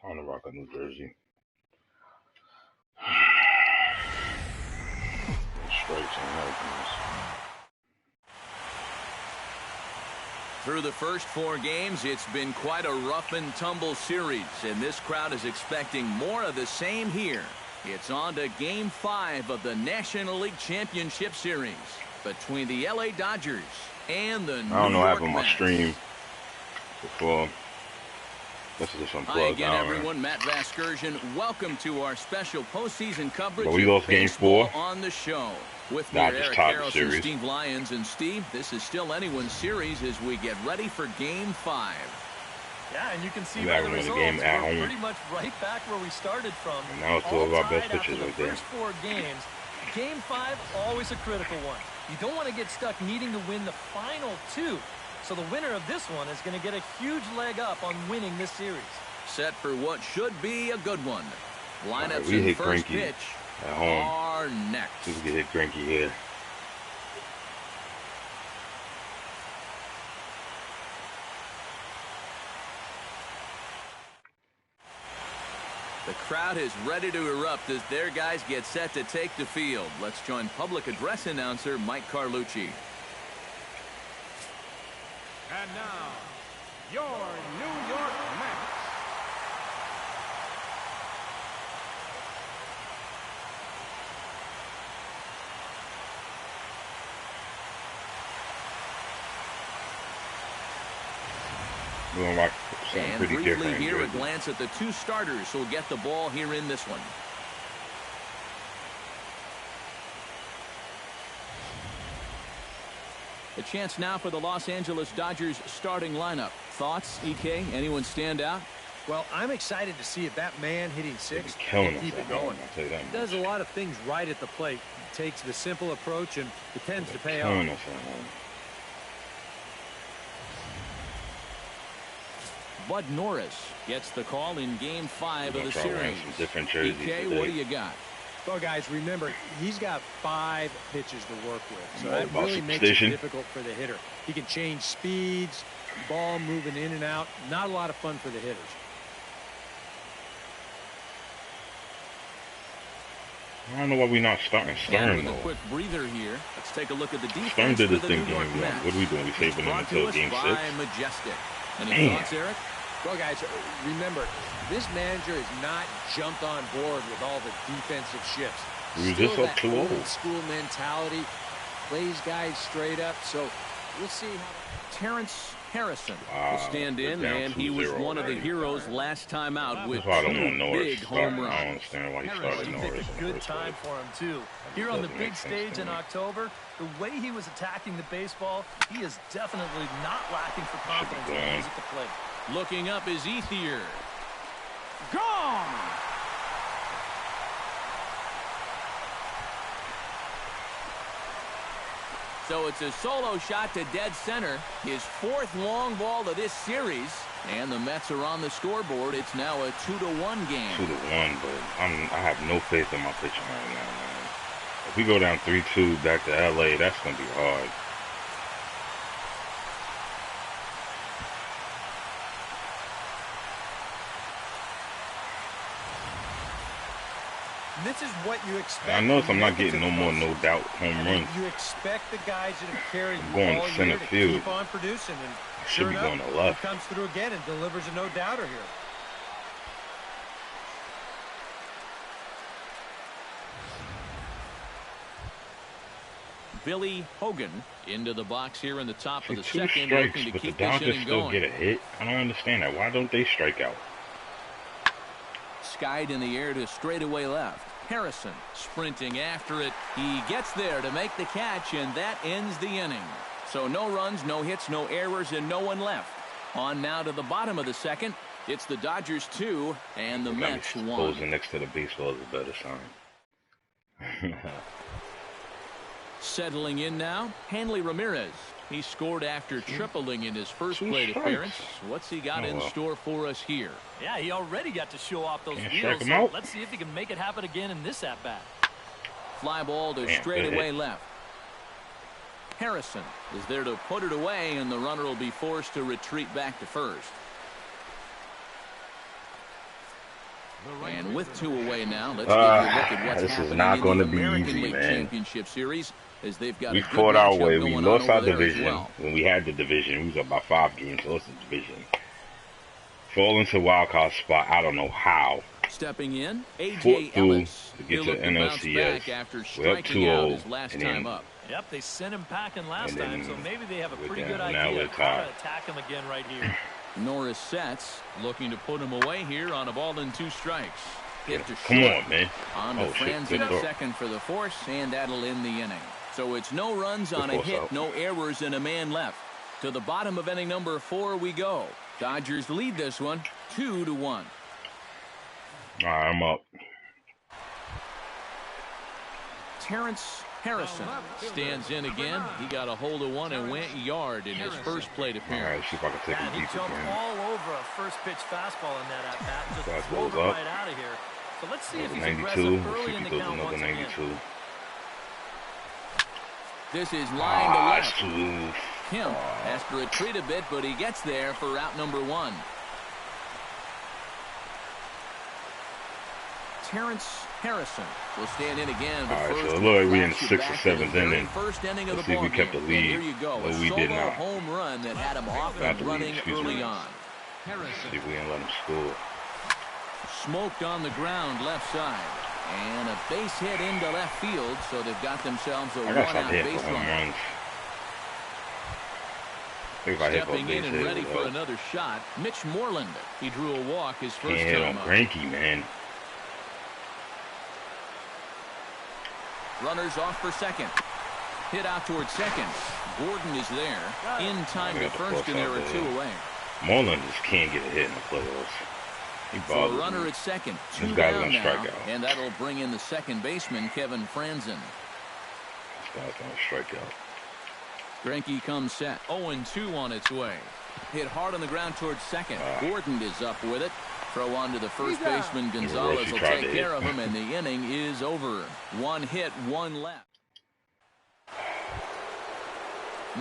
On the rock of New Jersey. Stripes and Hurricanes. Through the first 4 games, it's been quite a rough and tumble series, and this crowd is expecting more of the same here. It's on to Game 5 of the National League Championship Series between the LA Dodgers and the New York Mets. I don't know what happened to my stream before. This is just Hi again, everyone. Matt Vasgersian. Welcome to our special postseason coverage. But we lost Game 4 on the show. With me, Eric Harrelson, Steve Lyons, and Steve. This is still anyone's series as we get ready for Game 5. Yeah, and you can see by the results, we're pretty much right back where we started from. And now it's 2 of our best pitchers right there. First 4 games. Game 5, always a critical one. You don't want to get stuck needing to win the final 2. So the winner of this one is going to get a huge leg up on winning this series. Set for what should be a good one. Lineups in first pitch at home are next. Just get hit Greinke here. The crowd is ready to erupt as their guys get set to take the field. Let's join public address announcer Mike Carlucci. And now, your New York Mets. Doing like something and pretty briefly different. Here, a glance at the 2 starters who will get the ball here in this one. A chance now for the Los Angeles Dodgers starting lineup. Thoughts, EK? Anyone stand out? Well, I'm excited to see if that man hitting 6 can keep it going. He does a lot of things right at the plate. He takes the simple approach, and it tends to pay off. Bud Norris gets the call in Game 5 of the series. Some different jerseys EK, what do you got? Well, guys, remember, he's got 5 pitches to work with, so that really makes it difficult for the hitter. He can change speeds, ball moving in and out. Not a lot of fun for the hitters. I don't know why we're not starting Stern, though. A quick breather here. Let's take a look at the defense. Stern did this thing Game 1. What are we doing? We saving him until Game 6? Majestic. Any thoughts, Eric? Well, guys, remember, this manager has not jumped on board with all the defensive shifts. We were just up 2-0. Old school mentality, plays guys straight up. So we'll see how. Terrence Harrison will stand in, and he was one of the heroes last time out with 2 big home runs. I don't understand why he started Norris. A good time for him too. Here on the big stage in October, the way he was attacking the baseball, he is definitely not lacking for confidence when he's at the plate. Looking up is Ethier. Gone! So it's a solo shot to dead center. His 4th long ball of this series. And the Mets are on the scoreboard. It's now a 2-1 game. 2-1, but I have no faith in my pitching right now, man. If we go down 3-2 back to LA, that's going to be hard. This is what you expect. I know I'm not getting no more no-doubt home runs. You expect the guys that have carried I'm going to center field. Keep on producing, and I should be going to left. He comes through again and delivers a no-doubter here. Billy Hogan into the box here in the top of the 2 second, strikes, looking to but keep the this Dodgers inning still going. get a hit. I don't understand that. Why don't they strike out? Skied in the air to straightaway left. Harrison sprinting after it. He gets there to make the catch, and that ends the inning. So no runs, no hits, no errors, and no one left. On now to the bottom of the second. It's the Dodgers 2 and the Mets 1. Closing next to the baseball is a better sign. Settling in now, Hanley Ramirez. He scored after tripling in his first plate appearance. What's he got in store for us here? Yeah, he already got to show off those wheels. So let's see if he can make it happen again in this at-bat. Fly ball to straightaway left. Harrison is there to put it away, and the runner will be forced to retreat back to first. And with 2 away now, let's get you a look at what's this is happening not in going the to be American easy, League man. Championship Series, as they've got We a good fought our way. matchup We going on lost our over there as division well. when we had the division. We was up by 5 games. Lost the division. Fall into wild card spot. I don't know how. Stepping in, Fought A.J. through Ellis. to get He'll to look to bounce NLCS. back after We're up striking out 2-0, his last and time then up. Yep, they sent him packing last and time, then so maybe they have a we're pretty down. good Now idea we're of how tied. to attack him again right here. Norris sets, looking to put him away here on a ball and 2 strikes. Hit to Come short. on, man. On to Oh, shit. Franzen Good at throw. second for the force, and that'll end the inning. So it's no runs Good on a force hit, out. no errors, and a man left. To the bottom of inning number 4 we go. Dodgers lead this one 2-1. All right, I'm up. Terrence Harrison stands in again. He got a hold of one and went yard in his first plate All appearance. right, see if I can take Man, him he deep jumped again. all over a first pitch fastball in that at-bat. Just Fastball's drove it up. right out of here. So let's see if he's 92. aggressive Let's see early if in he the throws count another once again. 92. This is line to Ah, left. it's too loose. Kemp has to retreat a bit, but he gets there for out number 1. Terrence Harrison will stand in again. But All right, first, so it look like we in flash you 6th or back to the 7th very inning. first inning of Let's the see if we ball kept the game. lead. And here you go, No, a we did solo not. home run that had him off Not and the lead, running excuse me. early on. See if we can let him score. Smoked on the ground left side. And a base hit into left field, so they've got themselves a I gotta stop one-out hitting base for home runner. runs. I think if I hit for a Stepping base in and hit, ready it for would. another shot, Mitch Moreland. He drew a walk his Can't first hit time on up. Greinke, man. Runners off for second. Hit out towards second. Gordon is there. In time We to got the first, force and there out are there. 2 away. Moreland just can't get a hit in the playoffs. He So a bothers runner me. at second. This 2 guy's down gonna now. strike out. And that'll bring in the second baseman, Kevin Franzen. This guy's gonna strike out. Greinke comes set. 0-2 on its way. Hit hard on the ground towards second. Gordon is up with it. Throw on to the first baseman. Gonzalez Rossi will tried take to care hit. of him, and the inning is over. 1 hit, 1 left.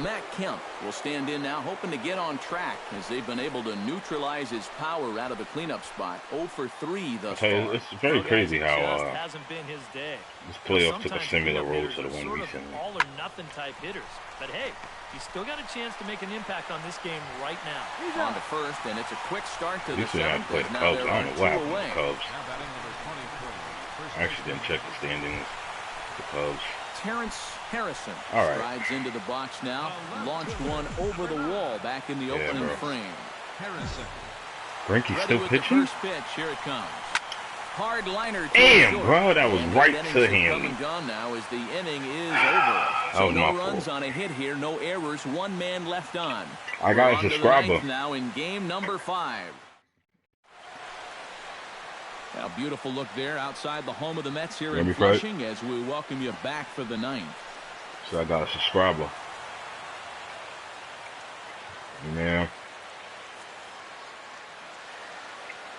Matt Kemp will stand in now, hoping to get on track as they've been able to neutralize his power out of the cleanup spot. 0 for 3 thus Hey, far. it's very Well, crazy guys, it how just hasn't been his day. this playoff took a Sometimes similar cleanup road hitters to the are one sort of recently. all or nothing type hitters. But hey, he's still got a chance to make an impact on this game right now. On to first, and it's a quick start to At the least we have to 7th. play the Now Cubs. there I are don't know 2 what happened to away. the Cubs. Now batting number 23. First I actually didn't check the standings. The Cubs. Terrence Harrison All right. strides into the box now. Launched one over the wall back in the opening bro. frame. Harrison. Greinke's Ready still with pitching? the first pitch. Here it comes. Hard liner. To Damn, short. bro, that was And right these innings to have him. Come and gone now as the inning is over. So was no my runs fault. on a hit here, no errors, 1 man left on. I got We're a on to the subscriber. 9th now in game number 5. A beautiful look there outside the home of the Mets here Let in me fight. Flushing as we welcome you back for the 9th. So I got a subscriber. Yeah.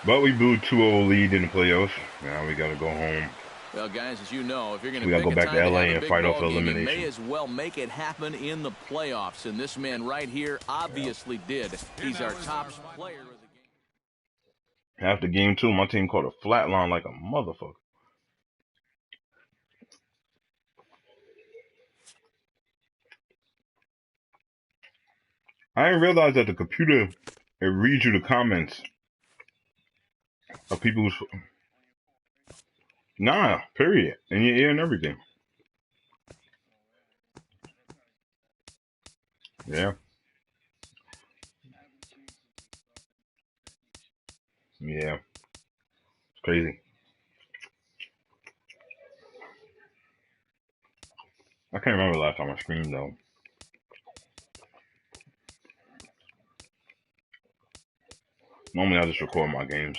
But we blew 2-0 lead in the playoffs. Now we got to go home. Well, guys, as you know, if you're going We to gotta pick go a back time to LA have a and big fight off ball game, you elimination. may as well make it happen in the playoffs. And this man right here obviously did. He's our top player of the game. After game 2, my team caught a flat line like a motherfucker. I didn't realize that the computer, it reads you the comments of people who's... Nah, period. In your ear and everything. Yeah. Yeah. It's crazy. I can't remember the last time I screamed, though. Normally, I just record my games.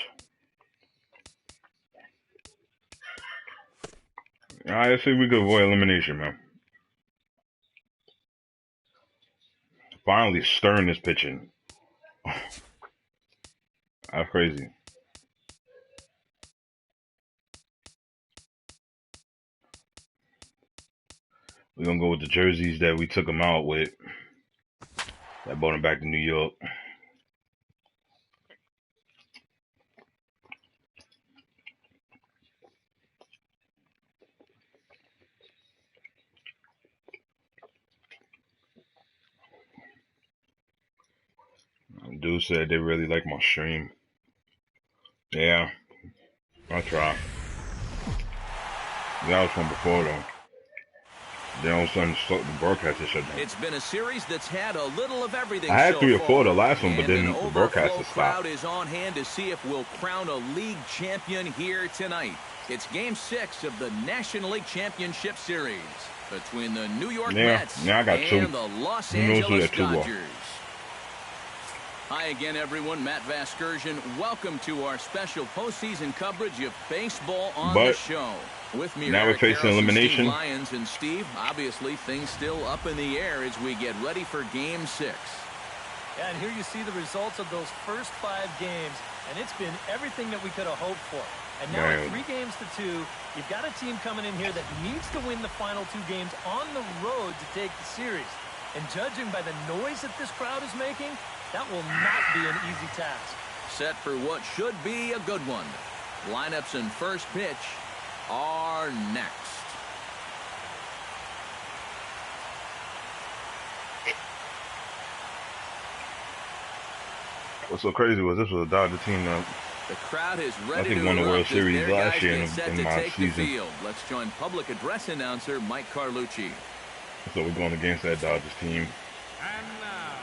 Alright, let's see if we can avoid elimination, man. Finally stirring this pitching. That's crazy. We're gonna go with the jerseys that we took them out with. That brought them back to New York. Dude said they really like my stream. Yeah, I'll try. That was from before though. Then all of a sudden the broadcast is shut down. It's been a series that's had a little of everything. I had so 3 or 4 far. the last one, but And then the broadcast overflow stopped. crowd is on hand to see if we'll crown a league champion here tonight. It's Game 6 of the National League Championship Series between the New York Mets I got and the Los Angeles Dodgers. Hi again, everyone. Matt Vasgersian. Welcome to our special postseason coverage of baseball on the show. With me, now we're facing elimination. Lions and Steve. Obviously, things still up in the air as we get ready for Game 6. Yeah, and here you see the results of those first 5 games, and it's been everything that we could have hoped for. And now at 3 games to 2, you've got a team coming in here that needs to win the final 2 games on the road to take the series. And judging by the noise that this crowd is making, that will not be an easy task. Set for what should be a good one. Lineups and first pitch are next. What's so crazy was this was a Dodger team that the crowd is ready I think to won the World erupt as Series their last guys year get set in to my take the season. field. Let's join public address announcer Mike Carlucci. So we're going against that Dodgers team. And now,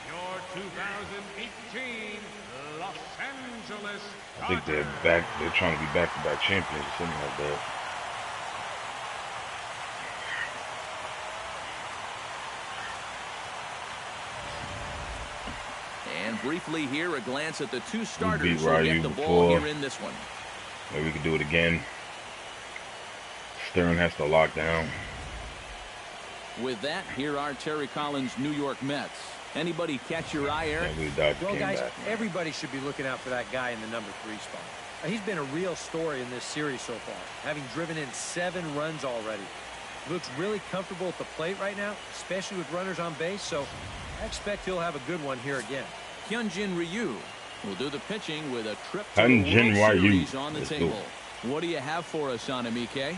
your 2018 Los Angeles I think they're back. They're trying to be back-to-back champions or something like that. And briefly here, a glance at the 2 starters beat who get Ryu the ball before. here in this one. Maybe we could do it again. Stern has to lock down. With that, here are Terry Collins' New York Mets. Anybody catch your eye, Eric? Well, guys, everybody should be looking out for that guy in the number 3 spot. He's been a real story in this series so far, having driven in 7 runs already. He looks really comfortable at the plate right now, especially with runners on base, so I expect he'll have a good one here again. Hyunjin Ryu will do the pitching with a trip to the World Series on the table. What do you have for us on him, EK?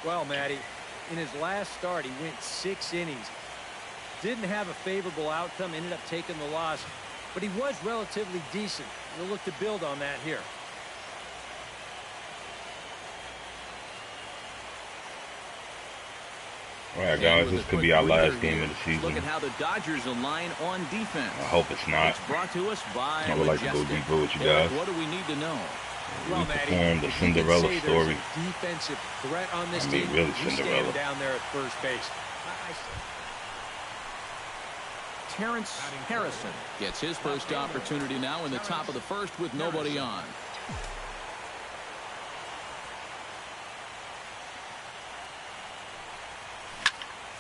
Well, Matty, in his last start, he went 6 innings. Didn't have a favorable outcome, ended up taking the loss, but he was relatively decent. We'll look to build on that here. All right, guys, this could be our last game of the season. Look at how the Dodgers align on defense. I hope it's not. It's brought to us by I would like to go deeper with you guys. What do we need to know? Well, Maddie, the Cinderella story. Defensive threat on this team. Really Cinderella. Down there at first base. Terrence Harrison gets his first opportunity now in the top of the first with nobody on.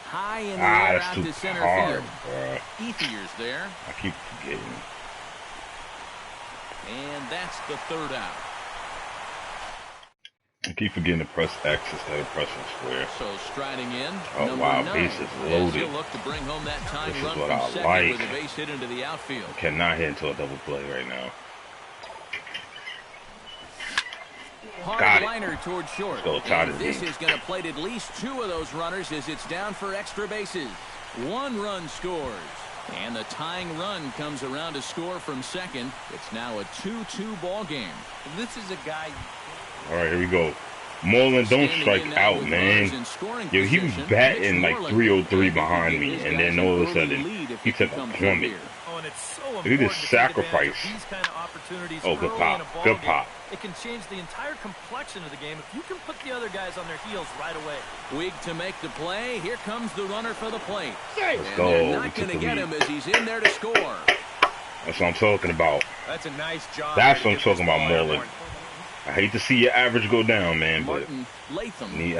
High in the air out to center field. Ethier's there. I keep forgetting. And that's the 3rd out. I keep forgetting to press X instead of pressing square. So striding in. Oh wow, bases loaded. He'll look to bring home that time This run is what from I second like. with a base hit into the outfield. Cannot hit into a double play right now. Hard liner toward short. And this is going to plate at least 2 of those runners as it's down for extra bases. 1 run scores. And the tying run comes around to score from second. It's now a 2-2 ball game. This is a guy. All right, here we go. Moreland, don't strike out, man. Yo, he was batting like 303 behind me, and then all of a sudden, he took a plummet. Oh, and it's so important He just sacrificed. these kind of opportunities Oh, good early pop. in a ball Good game. pop. It can change the entire complexion of the game if you can put the other guys on their heels right away. Weak to make the play. Here comes the runner for the plate. Let's and go. they're not going to get him as he's in there to score. That's what I'm talking about. That's a nice job. That's what I'm talking about, Moreland. I hate to see your average go down, man, but we need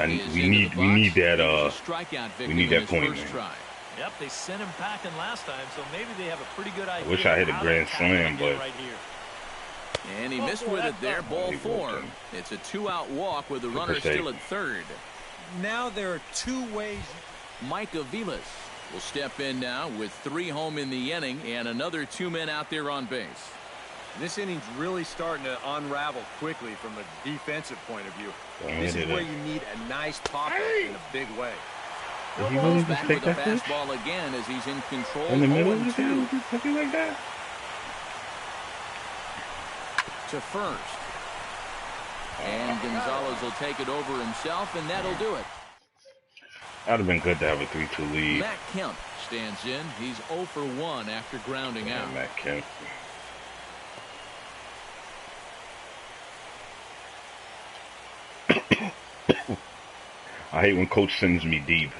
that point, man. Yep, they sent him packing last time, so maybe they have a pretty good idea. I wish I hit a grand slam, but right here. And he missed with it there, ball 4. It's a 2-out walk with the runner still at third. Now there are 2 ways. Mike Aviles will step in now with 3 home in the inning and another 2 men out there on base. This inning's really starting to unravel quickly from a defensive point of view. This is where you need a nice pop in a big way. Did he really just Back take with that the pitch? fastball again as he's in control. In the middle of the 0-2. field, something like that? to first. And Gonzalez will take it over himself, and that'll do it. That would have been good to have a 3-2 lead. Matt Kemp stands in. He's 0 for 1 after grounding out. Matt Kemp. I hate when coach sends me deep.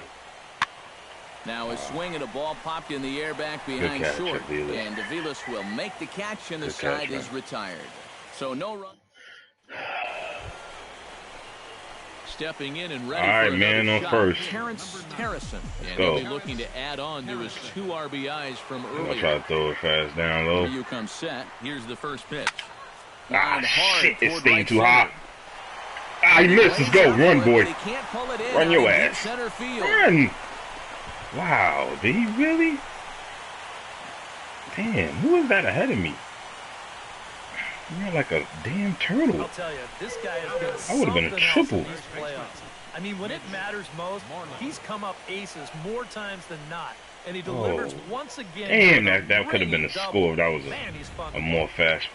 Now a swing and a ball popped in the air back behind catch, short. Aviles. And Aviles will make the catch, and the Good side catch, is retired. So no run. Stepping in and ready for another shot, first. Terrence Harrison. And go. he'll be looking to add on to his 2 RBIs from I'll earlier. try to throw it fast down low. Here you come set. Here's the first pitch. Ah, shit, it's toward staying right too center. hot. Ah, he missed. Let's go. Run, boy. He can't pull it in. Run your Out of deep ass. Center field. Run. Wow, did he really? Damn, who was that ahead of me? You're like a damn turtle. I'll tell you, this guy has been I would have been a something else triple. in these playoffs. I mean, when it matters most, he's come up aces more times than not. And he delivers once again. Damn, that could have been a score if that was a more fast.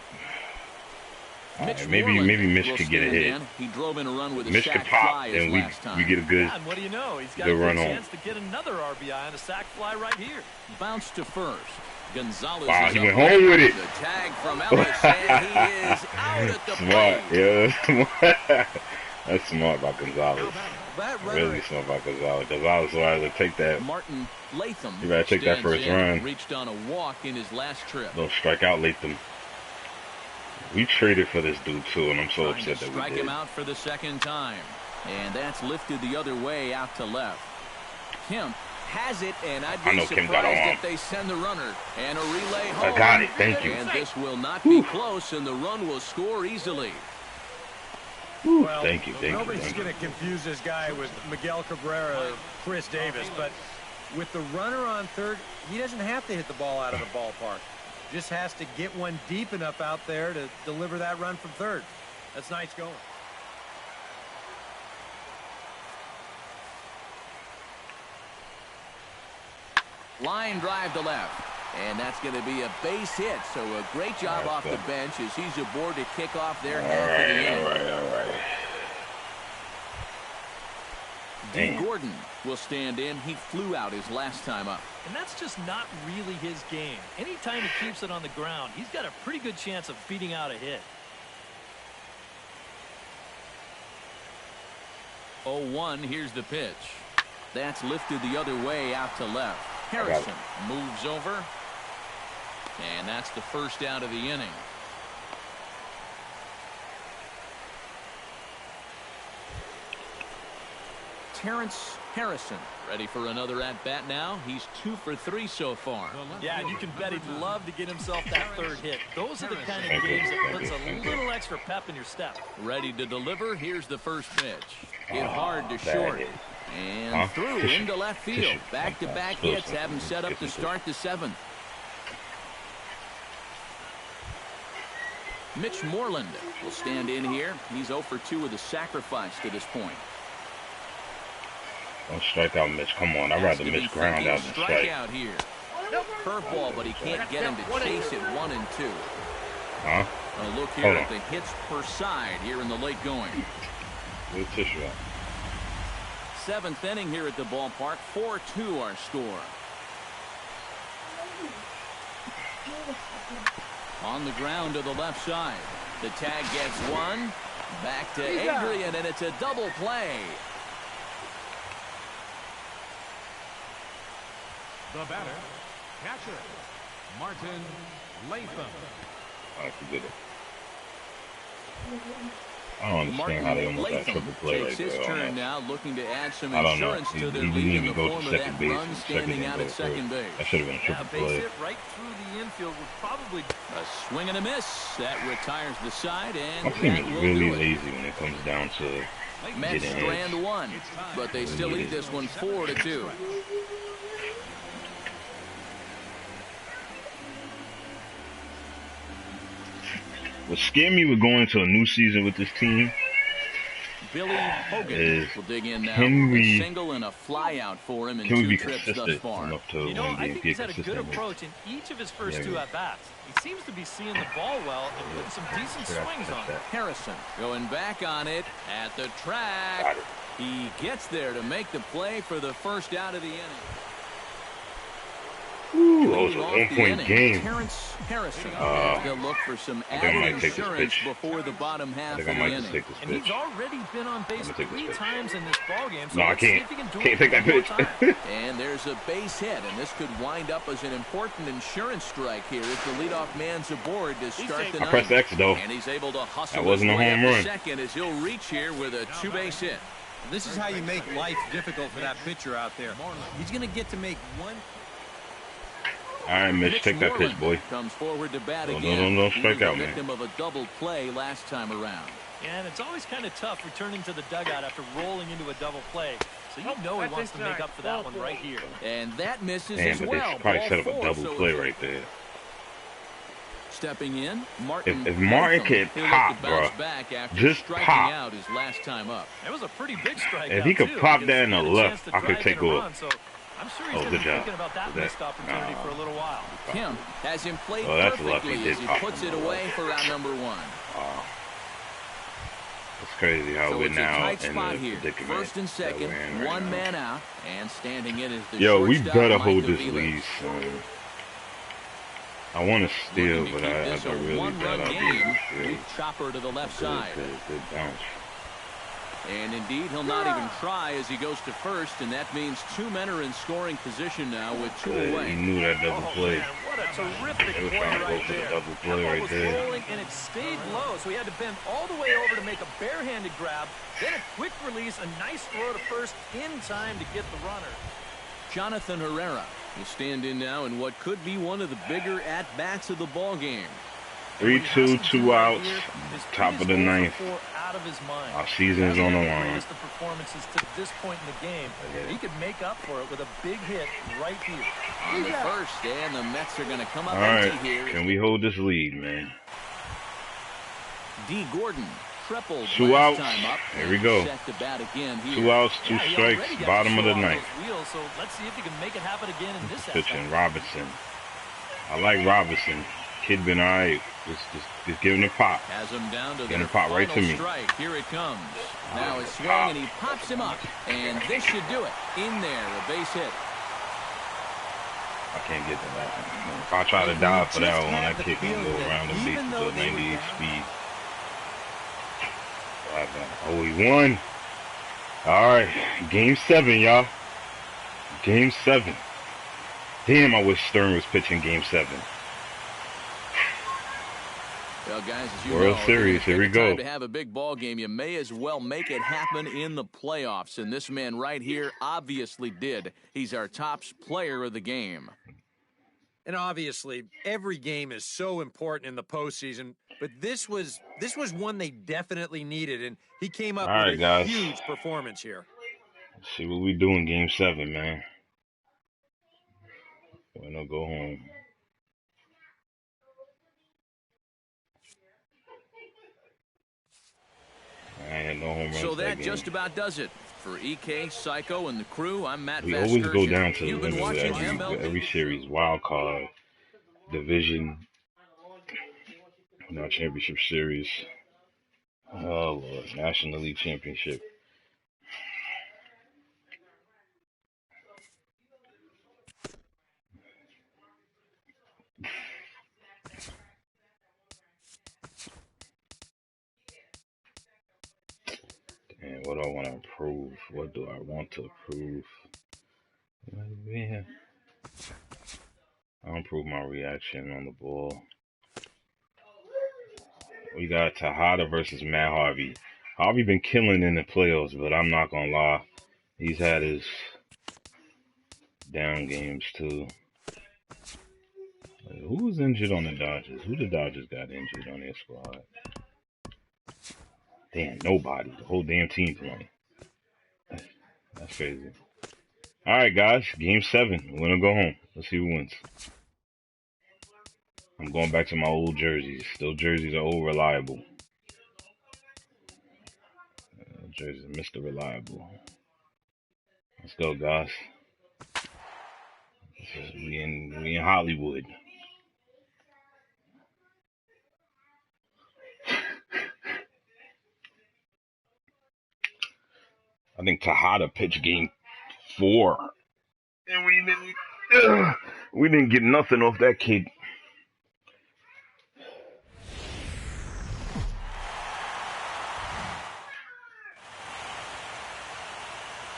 Right, maybe Mitch could get a hit. He drove in a run with a Mitch could sac pop, fly and we get a good. And what do you know? He's got good a run good home. chance to get another RBI on a sac fly right here. Bounce to first. Gonzalez Wow, is he up went home with it. The tag from Ellis, and he is out at the Smart, plate. yeah. That's smart by Gonzalez. Really smart by Gonzalez. Gonzalez will either take that. Martin Latham. You better take that first run. Reached on a walk in his last trip. Don't strike out Latham. We traded for this dude too, and I'm so upset that we Strike did. him out for the second time. And that's lifted the other way out to left. Kemp has it, and I'd be surprised if they send the runner. And a relay home. I got it. Thank you. And this will not be close, and the run will score easily. Well, thank you. Nobody's going to confuse this guy with Miguel Cabrera or Chris Davis, but with the runner on third, he doesn't have to hit the ball out of the ballpark. Just has to get one deep enough out there to deliver that run from third. That's nice going. Line drive to left. And that's going to be a base hit. So a great job off the bench as he's aboard to kick off their half of the inning. All right. D. Gordon will stand in. He flew out his last time up. And that's just not really his game. Anytime he keeps it on the ground, he's got a pretty good chance of beating out a hit. 0-1, here's the pitch. That's lifted the other way out to left. Harrison moves over. And that's the first out of the inning. Terrence Harrison ready for another at-bat now. He's 2 for 3 so far. Yeah, and you can bet he'd love to get himself that third hit. Those are the kind of games that puts a little extra pep in your step. Ready to deliver. Here's the first pitch. Hit hard to short. And through into left field. Back-to-back hits have him set up to start the 7th. Mitch Moreland will stand in here. He's 0 for 2 with a sacrifice to this point. Don't strike out Mitch. Come on. I'd rather Mitch ground out than strike. Out here. Curveball, but he can't get him to chase it 1 and 2. Huh? A look here at the hits per side here in the late going. Good tissue out. 7th inning here at the ballpark. 4-2 our score. On the ground to the left side. The tag gets one. Back to Adrian, and it's a double play. The batter, catcher, Martin Latham. I forget it. I don't understand how they almost got triple play right takes his there. turn now, looking to add some I don't know. insurance He to their didn't lead in even the go to form of second that base. run standing out at second base. That should have been a triple Base play. hit right through the infield would probably... A swing and a miss. That retires the side, and My team that is will really do it. lazy when it comes down to Mets getting strand hits. 1, but they still lead this one 4-2. What scared me with going into a new season with this team Billy Hogan is, will dig in now. can A we single and a fly out for him in can we 2 be trips thus consistent far. enough to You know, win I game? think Be he's had a good consistent. approach in each of his first Yeah, 2 at-bats. He seems to be seeing the ball well and putting some decent swings on it. Harrison going back on it at the track. He gets there to make the play for the first out of the inning. Ooh, that was a 1-point game. Terrence Harrison they'll look for some I think I added might take this insurance pitch. before the bottom half I of think I the might inning. just take this And pitch. he's already been on base I'm gonna take this 3 pitch. times in this ballgame. So No, I let's see can't. if he can do Can't it take that one more pitch. time. And there's a base hit, and this could wind up as an important insurance strike here as the leadoff man's aboard to start the I ninth. pressed X though. And he's able to hustle That wasn't his a way home up to run. second as he'll reach here with a 2-base hit. This is how you make life difficult for that pitcher out there. He's going to get to make one. All right, Mitch, take that pitch, boy. Comes forward to bat No, again. no, He strike was out, a man. victim of a double play last time around. And it's always kind of tough returning to the dugout after rolling into a double play. So you know he wants to make up for that one right here. And that misses Damn, as but well. they probably Ball set up a 4, double so play it's right there. Stepping in, Martin. If Martin could He'll look pop, to bounce bro, back after just striking pop. out his last time up. It was a pretty big strikeout. If he could too, pop because that in he the had a left, chance to I could drive take in a off. run, so I'm sure he's Oh, going to good be job. thinking about that Good. missed opportunity for a little while. Kim has him played Oh, that's perfectly lucky. as he Did puts pop it him. away for round number 1. It's crazy how So we're it's a now tight in spot the here. predicament First and that second, we're in right one now. man out, and standing in is the Yo, we shortstop, better Mike hold this Aviles. lead, son. I want to steal, Looking to but keep I this a really one-run doubt I'll be game. able to steal. With Chopper to the left side. Good bounce. And indeed, he'll not even try as he goes to first, and that means 2 men are in scoring position now with 2 Good. He away. knew that double play. Man, what a terrific They were play trying to go right for the there. double play That ball right was there. rolling and it stayed low, so he had to bend all the way over to make a barehanded grab. Then a quick release, a nice throw to first in time to get the runner. Jonathan Herrera will stand in now in what could be one of the bigger at-bats of the ball game. 3-2, 2 outs, top of the ninth. Out of his mind. Our season's on the line. Greatest of performances to this point in the game. He could make up for it with a big hit right here. On the first, and the Mets are going to come up All right, empty here. can we hold this lead, man? D. Gordon tripled 2 last outs. time up. Here we go. Set to bat again here. 2 outs, 2 Yeah, he strikes, already got bottom of the show off ninth. those wheels, so let's see if he can make it happen again in this Pitching at-bat. Robinson. I like Robinson. Kid been alright. Just give him the pop. Has him down to Get the him pop right to final me. strike. Here it comes. Now his swing, Pop. and he pops him up. And this should do it. In there, a base hit. I can't get to that. If I try to dive for that one, that kick can go around the base to 98 speed. Oh, he won. Alright, game 7, y'all. Game 7. Damn, I wish Stern was pitching game 7. Well, guys, as you World know, Series, if here you we take the time go. to have a big ball game, you may as well make it happen in the playoffs. And this man right here obviously did. He's our top player of the game. And obviously, every game is so important in the postseason, but this was one they definitely needed, and he came up All right, with a guys. huge performance here. Let's see what we do in game 7, man. We're gonna go home. I ain't no home runs So that game. just about does it. For EK, Psycho, and the crew, I'm Matt We Vasgersian. always go down to the You've been limit with watching MLB. every series. Wild card, division, now championship series. Oh Lord, National League Championship. And what do I want to improve? What do I want to improve? Yeah. I'll improve my reaction on the ball. We got Tejada versus Matt Harvey. Harvey been killing in the playoffs, but I'm not gonna lie, he's had his down games too. Who was injured on the Dodgers? Who the Dodgers got injured on their squad? Damn, nobody. The whole damn team playing. That's crazy. All right, guys. Game 7. We're gonna go home. Let's see who wins. I'm going back to my old jerseys. Those jerseys are old reliable. Jersey, Mr. Reliable. Let's go, guys. We in Hollywood. I think Tejada pitched game 4, and we didn't get nothing off that kid.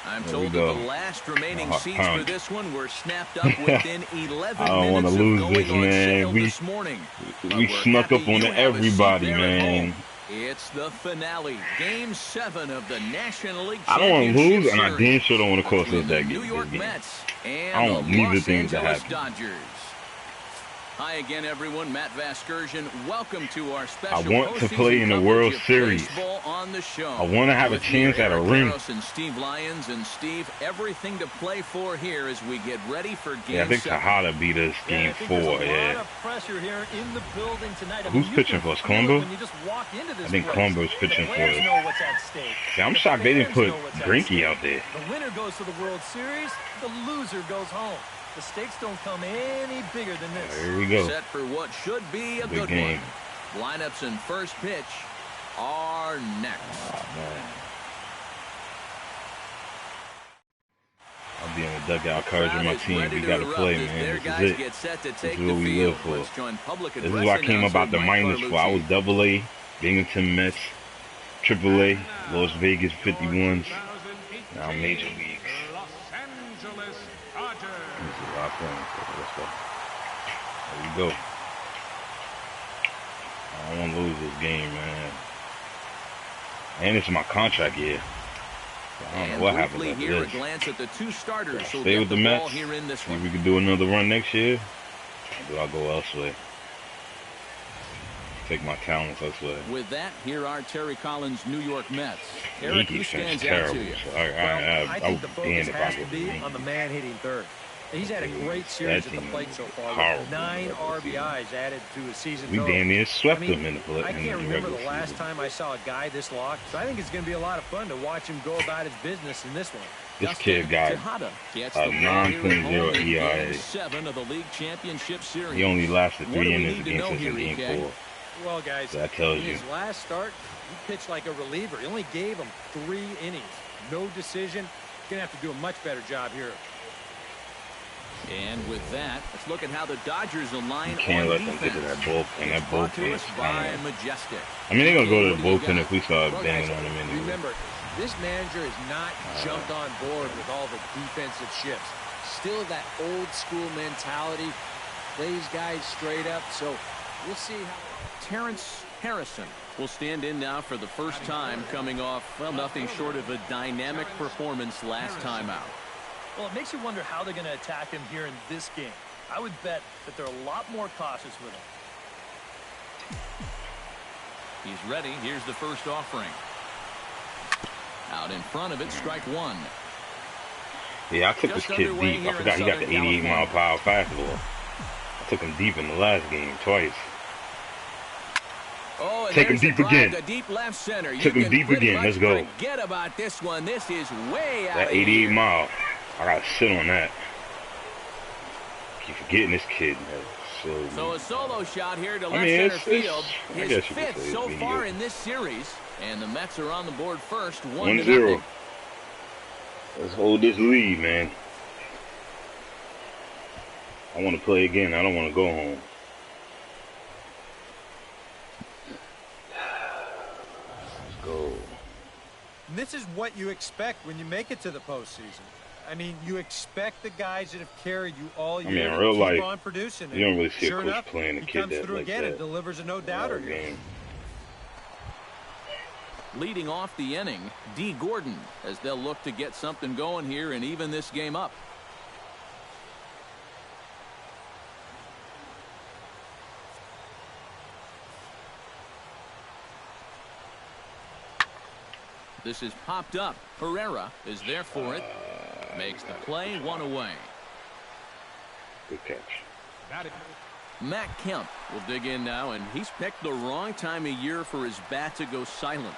I'm told that the last remaining seats for this one were snapped up within 11 minutes of going on sale this morning. We snuck up on everybody, man. It's the finale, Game 7 of the National League Championship I don't want to lose, and I damn Series sure don't want to cost us that New York game. Mets and I don't the need the Los thing to Angeles happen. Dodgers. Hi again, everyone. Matt Vasgersian. Welcome to our special I want to play in the World Series. On the show. I want to have a chance at a ring. And Steve Lyons, and Steve, everything to play for here as we get ready for Game 7. I think Tejada beat us Game 4. There's a lot of pressure here in the building tonight. Who's pitching for us, Colombo? I think Colombo's pitching for us. See, I'm shocked they didn't put Greinke out there. The winner goes to the World Series. The loser goes home. The stakes don't come any bigger than this. Here we go. Set for what should be a good game. One. Lineups and first pitch are next. Oh, man. I'll be in the dugout encouraging my team. We got to play, man. This is it. This is what we live for. This is what I came about the minors for. I was AA, Binghamton Mets, AAA, Las Vegas 51s. Now Major Leagues. Let's go. There we go. I don't want to lose this game, man. And it's my contract year. I don't know what happens after here, this. A glance at the two starters. Stay with the Mets. See if we can do another run next year. Or do I go elsewhere? Take my talents elsewhere. With that, here are Terry Collins' New York Mets. Eric, who stands out to you? So I think the focus has to be on the man hitting third. He's had a great series at the plate so far, with 9 RBIs added to his season total. We damn near swept him in the play. I can't remember the last time I saw a guy this locked, so I think it's going to be a lot of fun to watch him go about his business in this one. This kid got a 9.0 ERA. 7 of the league championship series. He only lasted 3 innings against us in Game 4. Well, guys, so that tells you. His last start, he pitched like a reliever. He only gave him 3 innings. No decision. He's going to have to do a much better job here. And with that, let's look at how the Dodgers align. You can't let them get to that bullpen. That bullpen is fine. Majestic. I mean, they're going to go to the bullpen if we start banging on them anyway. Remember, this manager has not jumped on board with all the defensive shifts. Still that old school mentality. Plays guys straight up. So we'll see how. Terrence Harrison will stand in now for the first time, coming off, well, nothing short of a dynamic performance last time out. Well, it makes you wonder how they're going to attack him here in this game. I would bet that they're a lot more cautious with him. He's ready. Here's the first offering. Out in front of it, strike 1. Yeah, I took this kid deep. I forgot he got the 88-mile-per-hour fastball. I took him deep in the last game twice. Oh, take him deep again. Deep left center. Took him deep again. Let's go. Forget about this one. This is way out. That 88 mile. I gotta sit on that. Keep forgetting this kid. So a solo shot here to left center field. His 5th so far in this series. And the Mets are on the board first. 1-0. Let's hold this lead, man. I want to play again. I don't want to go home. Let's go. This is what you expect when you make it to the postseason. I mean, you expect the guys that have carried you all year in real to life, keep on producing. You don't really see sure a coach enough, playing a he kid comes that through like again that. and delivers a no-doubter here. Leading off the inning, D. Gordon, as they'll look to get something going here and even this game up. This is popped up. Herrera is there for it. Makes the play, 1 away. Good catch. Matt Kemp will dig in now, and he's picked the wrong time of year for his bat to go silent.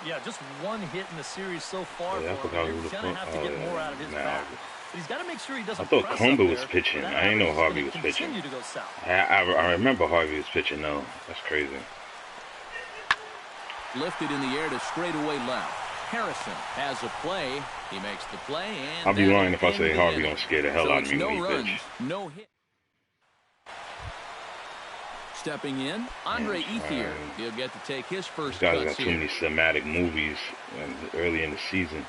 Yeah, just one hit in the series so far. Yeah, I forgot who the He's going to have to get more out of his bat. But he's got to make sure he doesn't. I thought Kumba was pitching. I didn't know Harvey was pitching. To go south. I remember Harvey was pitching though. That's crazy. Lifted in the air to straightaway left. Harrison has a play. He makes the play, and I'll be lying if I say Harvey don't scare the hell out of me when he pitches. No hit. Stepping in, Andre Ethier. He'll get to take his first guys got too many cinematic movies early in the season.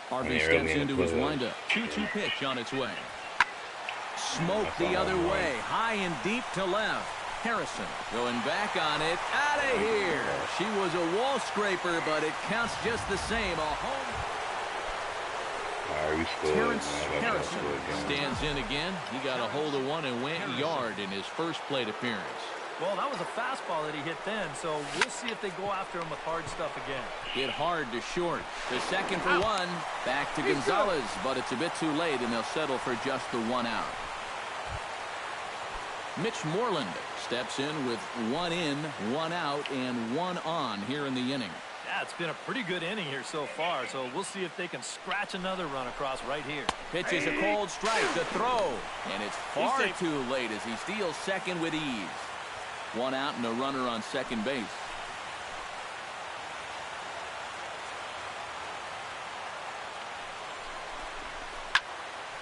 Harvey steps into his windup. 2-2 pitch on its way. Smoke the other way, high and deep to left. Harrison going back on it, out of here. She was a wall scraper, but it counts just the same. A home. Terrence Harrison stands in again. He got a hold of one and went yard in his first plate appearance. Well, that was a fastball that he hit then, so we'll see if they go after him with hard stuff again. Hit hard to short. The second for one. Back to Gonzalez, but it's a bit too late, and they'll settle for just the one out. Mitch Moreland steps in with one in, one out, and one on here in the inning. Yeah, it's been a pretty good inning here so far, so we'll see if they can scratch another run across right here. Pitches a cold strike, the throw, and it's far too late as he steals second with ease. One out and a runner on second base.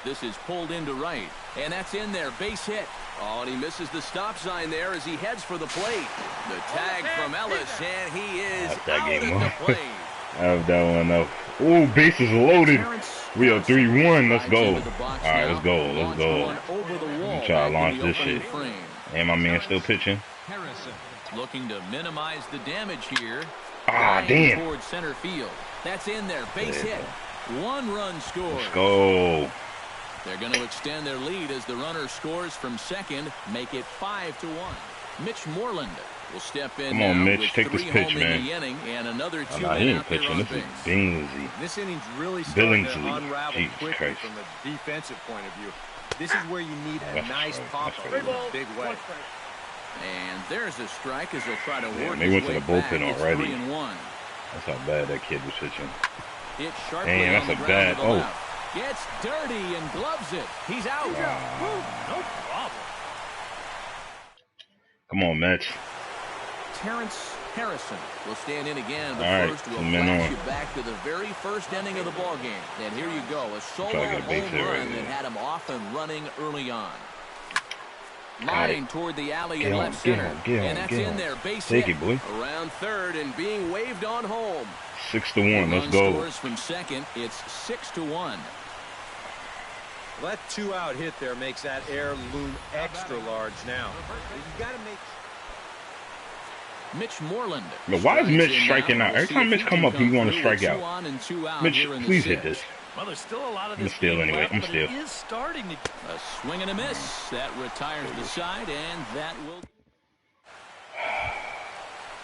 This is pulled into right, and that's in there, base hit. Oh, and he misses the stop sign there as he heads for the plate. The tag from Ellis, and he is out at the plate. I have that one up. Ooh, bases loaded. We are 3-1. Let's go. All right, let's go. Let's go. I'm trying to launch this shit. And my man still pitching. Looking to minimize the damage here. Ah, damn. Towards center field. That's in there, base hit. One run score. Let's go. They're going to extend their lead as the runner scores from second, make it 5-1. Mitch Moreland will step in. Come on, now Mitch, take this pitch, man. Inning and another two he ain't pitching. This is Billingsley. This inning's really starting to unravel quickly from a defensive point of view. This is where you need a nice pop-up in a big way. And there's a strike as he'll try to work they went to the bullpen back. already. 3-1. That's how bad that kid was pitching. Hit sharply. Damn, that's a bad. Oh. Gets dirty and gloves it. He's out. No problem. Come on, Mets. Terrence Harrison will stand in again. But all right, first, we'll flash you back to the very first inning of the ball game. And here you go, a solo home run that had him off and running early on. Line toward the alley in left center. And that's in there. Base hit. Take it, boy. Around third and being waved on home. 6-1. Let's go. Scores from second. It's 6-1. That two-out hit there makes that air loom extra large now. You got to make. Mitch Moreland. But why is Mitch striking out? Every time Mitch come up, he want to strike out. Mitch, please hit this. Well, there's still a lot of this. I'm still anyway. I'm still. It is starting to. A swing and a miss. That retires the side, and that will.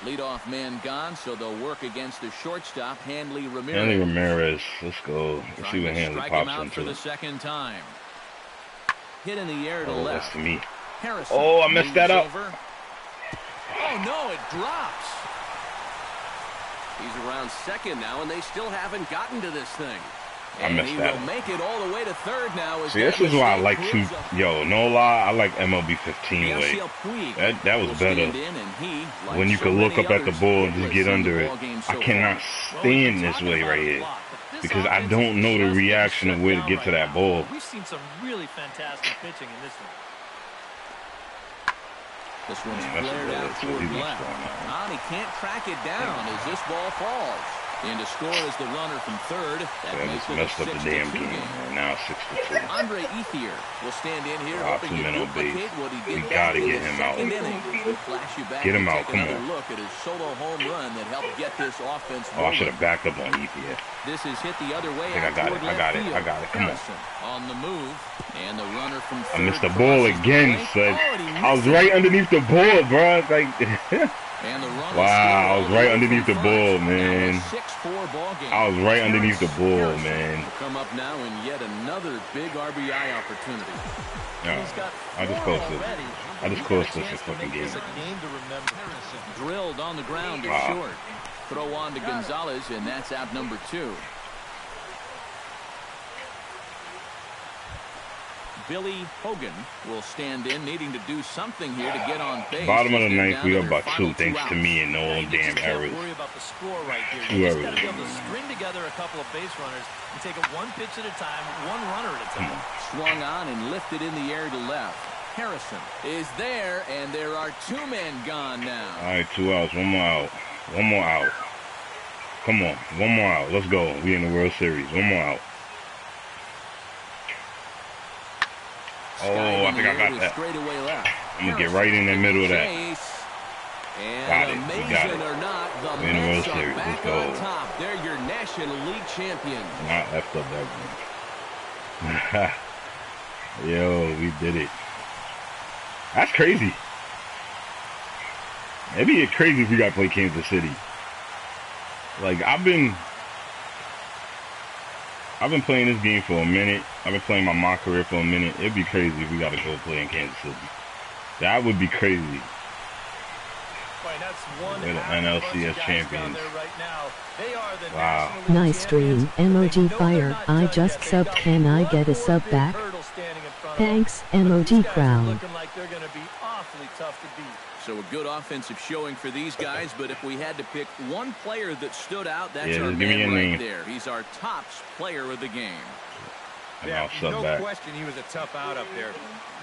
Leadoff man gone, so they'll work against the shortstop, Hanley Ramirez. Hanley Ramirez. Let's go. Let's see what Hanley pops into. For the second time. Hit in the air to left. That's to me. Harrison I messed that up. Over. Oh, no, it drops. He's around second now, and they still haven't gotten to this thing. I messed that up. Will make it all the way to third now. See, this is why I like to, no lie, I like MLB 15 way. That was better. When you could look up at the ball and just get under it. I cannot stand this way right here. Because I don't know the reaction of where to get to that ball. We've seen some really fantastic pitching in this one. This one's flared out toward left. He can't track it down as this ball falls. In to score is the runner from third. That just messed up the damn game. Now 6-2. Andre Ethier will stand in here. Two men on base. We gotta get him out. Get him out. Come on. Look at his solo home run that helped get this offense. I should have backed up on Ethier. This is hit the other way. I got it. I got it. I got it. Come on. On the move, and the runner from third. I missed the ball again, son. I was right underneath the ball, bro. It's like. Wow, I was right underneath the ball, man. I was right underneath the ball, man. Come up now in yet another big RBI opportunity. I just closed this. I just closed this fucking game. Drilled on the ground to short. Throw on to Gonzalez, and that's out number 2. Billy Hogan will stand in, needing to do something here to get on base. Bottom of the ninth, we got about 2, thanks to me and no damn errors. Worry about the score right here. 2 You errors. just got to be able to string together a couple of base runners and take it one pitch at a time, one runner at a time. Swung on and lifted in the air to left. Harrison is there, and there are 2 men gone now. All right, 2 outs, 1 more out. 1 more out. Come on, 1 more out. Let's go. We in the World Series. 1 more out. Oh, I think I got that. I'm going to get right in the middle of that. Got it. We got it. We're in the World Series. Let's go. They're your National League champions. Not effed up that game. Yo, we did it. That's crazy. It'd be crazy if we got to play Kansas City. Like, I've been playing this game for a minute. I've been playing my mock career for a minute. It'd be crazy if we got to go play in Kansas City. That would be crazy. We're the NLCS champions. Wow. Nice stream. Emoji fire. I just subbed. Can I get a sub back? Thanks, emoji crowd. So a good offensive showing for these guys, but if we had to pick one player that stood out, that's our man right there. He's our tops player of the game. Yeah, no question he was a tough out up there.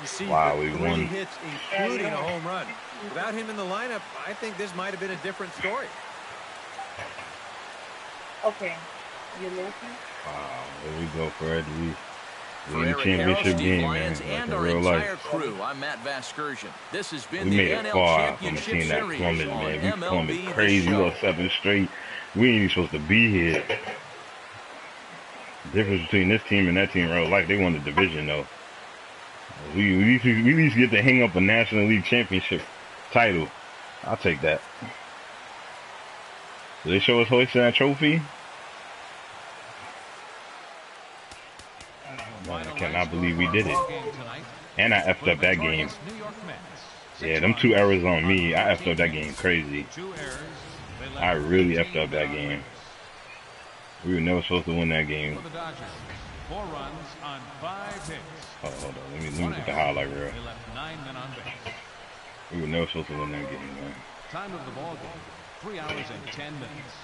You see, we 3 won. hits, including a home run. Without him in the lineup, I think this might have been a different story. Okay. You looking? Wow, there we go, Fred. For Eric championship Steve game, Lyons, man. and Like our real entire life. crew, I'm Matt Vasgersian. This has been We the made it NL far from Championship seeing that Series plummet, on man. We plummeted MLB crazy. The We Show. lost 7 straight. We ain't even supposed to be here. The difference between this team and that team in real life, they won the division, though. We at least get to hang up a National League Championship title. I'll take that. Did they show us hoisting that trophy? Man, I cannot believe we did it. And I effed up that game. Yeah, them 2 errors on me. I effed up that game crazy. I really effed up that game. We were never supposed to win that game. For 4 runs on 5 hits. Oh, hold on. Let me get the highlight reel. They left 9 men on base. We were never supposed to win that game, man. Time of the ball game, 3 hours and 10 minutes.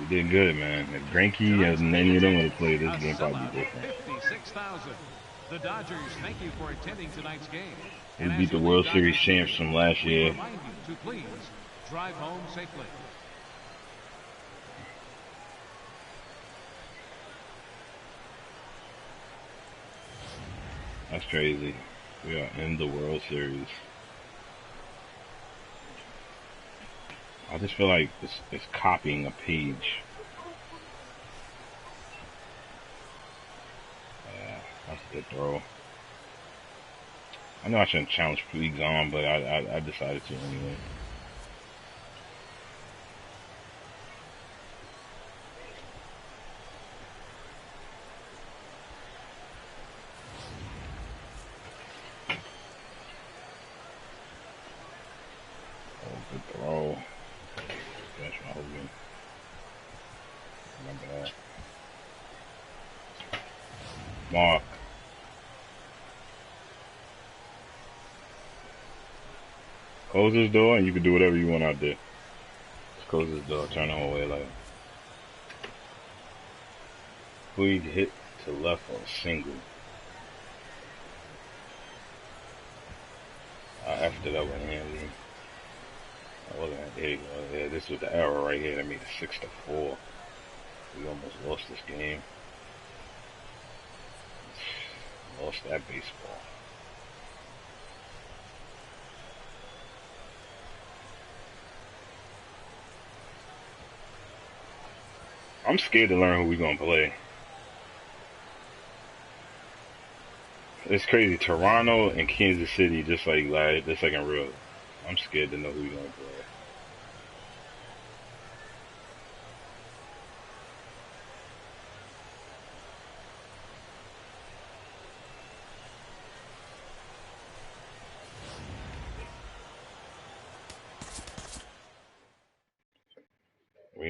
We did good, man. If Greinke and any of them would have played, this game probably be different. 56,000. The Dodgers thank you for attending tonight's game. We beat the World Series champs from last year. Remind you to please drive home safely. That's crazy. We are in the World Series. I just feel like it's copying a page. Yeah, that's a good throw. I know I shouldn't challenge Puig's on, but I decided to anyway. Oh, good throw. That's my Hogan. Remember that. Mark. Close this door and you can do whatever you want out there. Just close this door, turn the whole way like. Puig hit to left on a single. I effed it up with Andy. I wasn't, there you go. Yeah, this was the error right here that made it 6-4. We almost lost this game. Lost that baseball. I'm scared to learn who we're gonna play. It's crazy. Toronto and Kansas City, just like in real. I'm scared to know who we're gonna play.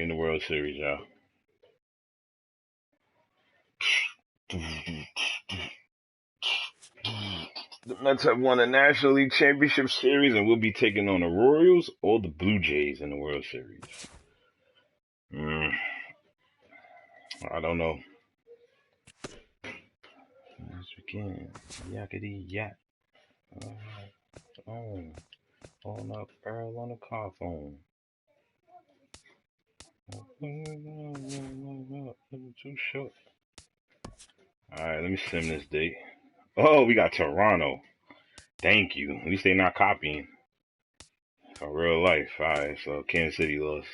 in the World Series, y'all. The Mets have won a National League Championship Series and will be taking on the Royals or the Blue Jays in the World Series. I don't know. Let's begin. Yakety yak. On up Earl on the car phone. Too short. Alright, let me sim this date. Oh, we got Toronto. Thank you. At least they're not copying. For real life. Alright, so Kansas City lost.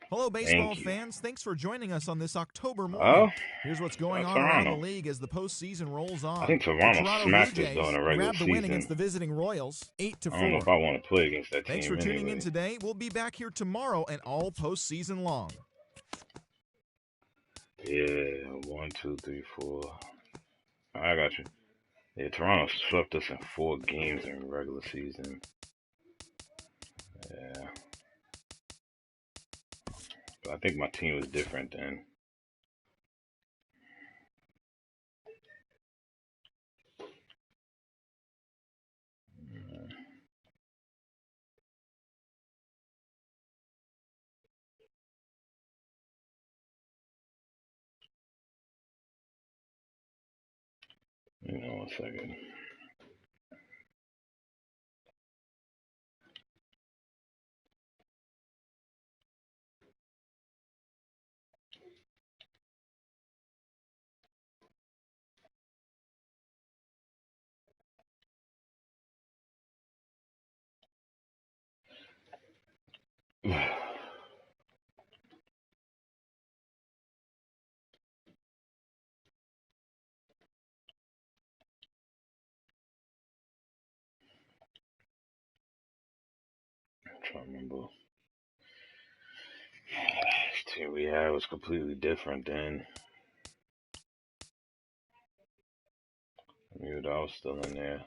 Hello, baseball fans. Thanks for joining us on this October morning. Here's what's going on around the league as the postseason rolls on. I think Toronto smacked us though in the regular grabbed the win against the visiting Royals, 8-4. I don't know if I want to play against that team. Thanks for tuning in today. We'll be back here tomorrow and all postseason long. Yeah, 1, 2, 3, 4. I got you. Yeah, Toronto swept us in 4 games in regular season. Yeah. But I think my team was different then. You know, 1 second. I'm trying to remember. This team we had was completely different then. I was still in there.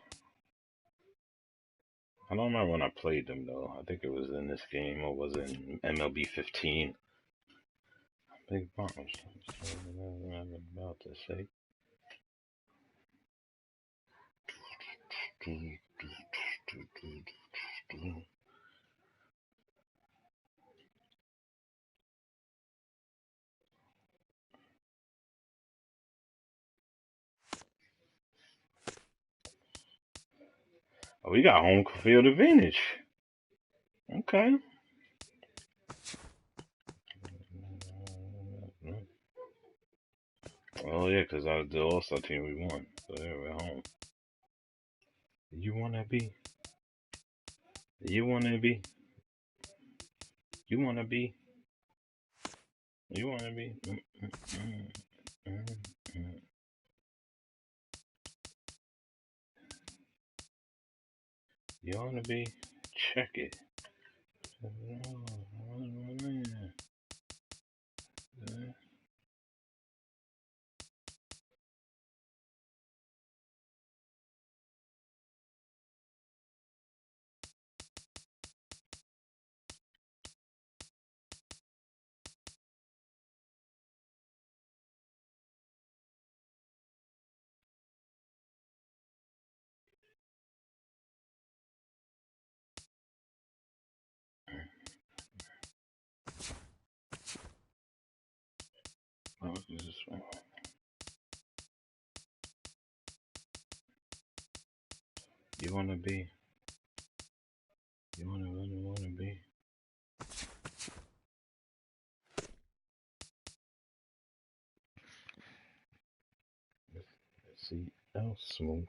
I don't remember when I played them though. I think it was in this game or was it in MLB 15? Big bombs. I'm about to say. Oh, we got home field advantage. Okay. Oh yeah, because I was the All-Star team we won. So yeah, we're home. You wanna be? You wanna be? You wanna be? You wanna be? You wanna be? Check it. What is this one? You wanna be? You wanna be? Let's see. Smooth.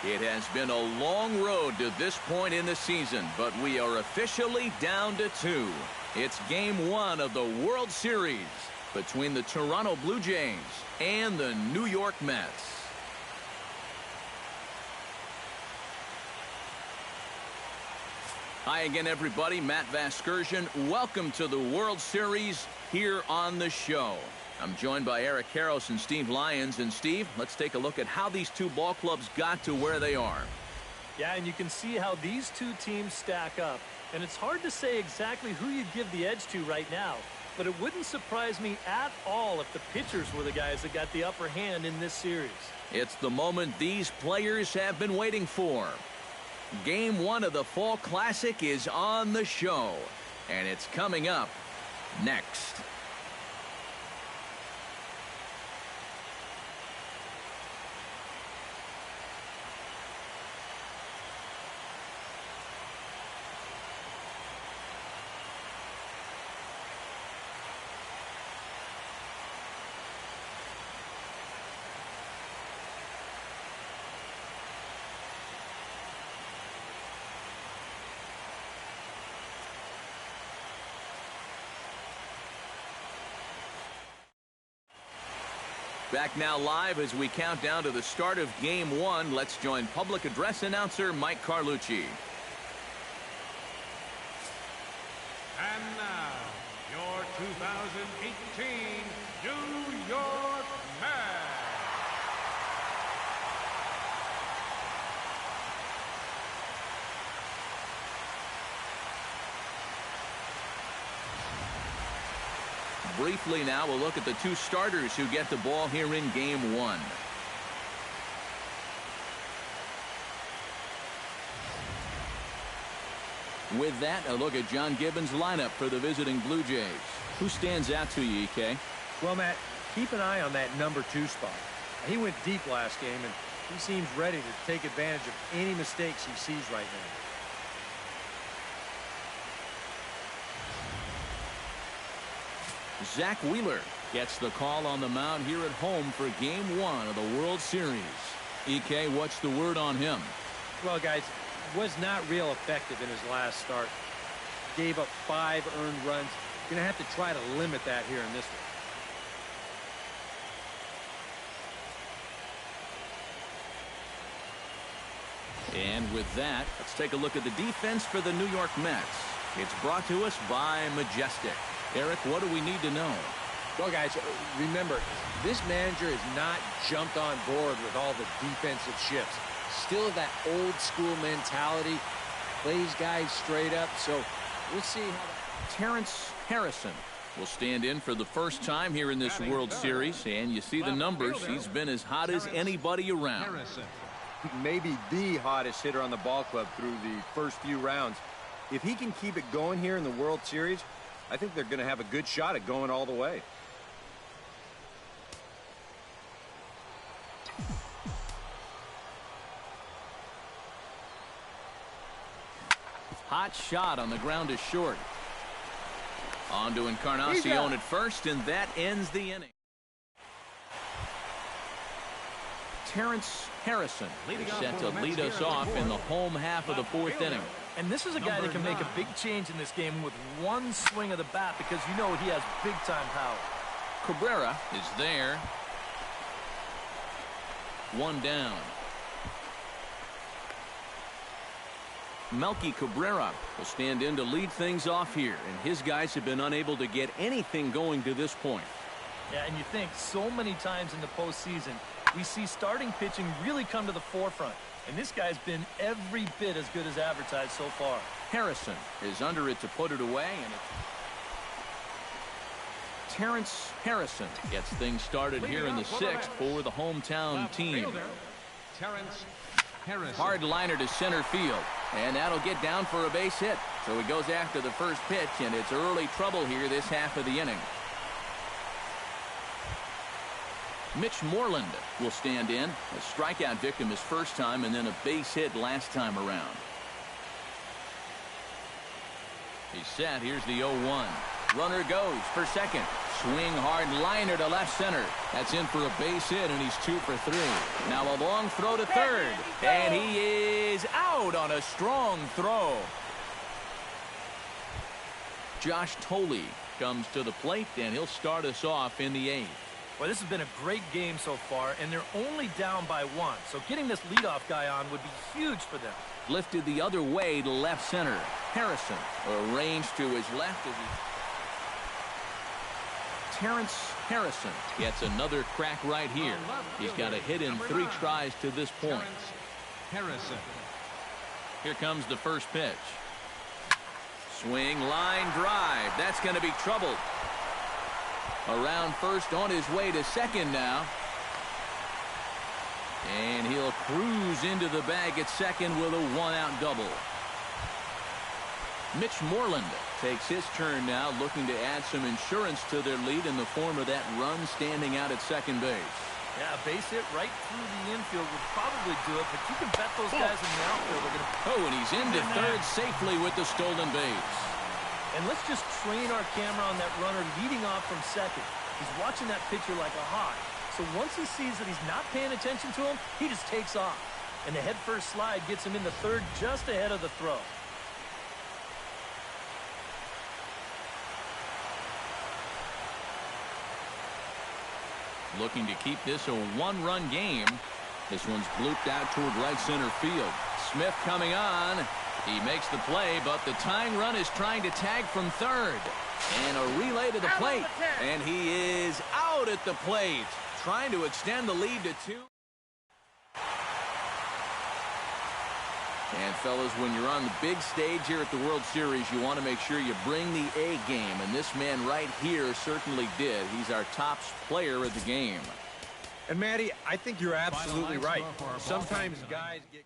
It has been a long road to this point in the season, but we are officially down to 2. It's Game 1 of the World Series between the Toronto Blue Jays and the New York Mets. Hi again, everybody. Matt Vasgersian. Welcome to the World Series here on the show. I'm joined by Eric Karros and Steve Lyons. And Steve, let's take a look at how these two ball clubs got to where they are. Yeah, and you can see how these two teams stack up. And it's hard to say exactly who you'd give the edge to right now. But it wouldn't surprise me at all if the pitchers were the guys that got the upper hand in this series. It's the moment these players have been waiting for. Game 1 of the Fall Classic is on the show. And it's coming up next. Back now live as we count down to the start of Game 1. Let's join public address announcer Mike Carlucci. And now, your 2018 New York Mets. Briefly now, we'll look at the two starters who get the ball here in Game 1. With that, a look at John Gibbons' lineup for the visiting Blue Jays. Who stands out to you, EK? Well, Matt, keep an eye on that number 2 spot. He went deep last game, and he seems ready to take advantage of any mistakes he sees right now. Zach Wheeler gets the call on the mound here at home for Game 1 of the World Series. EK, what's the word on him? Well, guys, was not real effective in his last start. Gave up 5 earned runs. Going to have to try to limit that here in this one. And with that, let's take a look at the defense for the New York Mets. It's brought to us by Majestic. Eric, what do we need to know? Well, guys, remember, this manager has not jumped on board with all the defensive shifts. Still that old school mentality, plays guys straight up, so we'll see how that... Terrence Harrison will stand in for the first time here in this World Series, and you see the numbers. He's been as hot as anybody around. Maybe the hottest hitter on the ball club through the first few rounds. If he can keep it going here in the World Series, I think they're going to have a good shot at going all the way. Hot shot on the ground is short. On to Encarnacion at first, and that ends the inning. Terrence Harrison is set to lead us off in the home half of the 4th inning. And this is a guy that can make a big change in this game with one swing of the bat, because you know he has big-time power. Cabrera is there. 1 down. Melky Cabrera will stand in to lead things off here, and his guys have been unable to get anything going to this point. Yeah, and you think so many times in the postseason, we see starting pitching really come to the forefront. And this guy's been every bit as good as advertised so far. Harrison is under it to put it away, and Terrence Harrison gets things started here in the 6th for the hometown team. Hard liner to center field, and that'll get down for a base hit. So he goes after the first pitch, and it's early trouble here this half of the inning. Mitch Moreland will stand in. A strikeout victim his first time, and then a base hit last time around. He's set. Here's the 0-1. Runner goes for second. swing hard liner to left center. That's in for a base hit, and he's 2 for 3. Now a long throw to third, and he is out on a strong throw. Josh Tolley comes to the plate, and he'll start us off in the 8th. Well, this has been a great game so far, and they're only down by 1. So getting this leadoff guy on would be huge for them. Lifted the other way to left center. Harrison arranged to his left as he... Terrence Harrison gets another crack right here. He's got a hit in 3 tries to this point. Harrison. Here comes the first pitch. Swing, line, drive. That's going to be trouble. Around first, on his way to second now. And he'll cruise into the bag at second with a 1-out double. Mitch Moreland takes his turn now, looking to add some insurance to their lead in the form of that run standing out at second base. Yeah, a base hit right through the infield would probably do it, but you can bet those guys in the outfield are going to... Oh, and he's into third safely with the stolen base. And let's just train our camera on that runner leading off from second. He's watching that pitcher like a hawk. So once he sees that he's not paying attention to him, he just takes off. And the head-first slide gets him into third just ahead of the throw. Looking to keep this a 1-run game. This one's blooped out toward right center field. Smith coming on. He makes the play, but the tying run is trying to tag from third. And a relay to the plate. And he is out at the plate, trying to extend the lead to 2. And, fellas, when you're on the big stage here at the World Series, you want to make sure you bring the A game. And this man right here certainly did. He's our top player of the game. And, Matty, I think you're absolutely right. Sometimes guys get...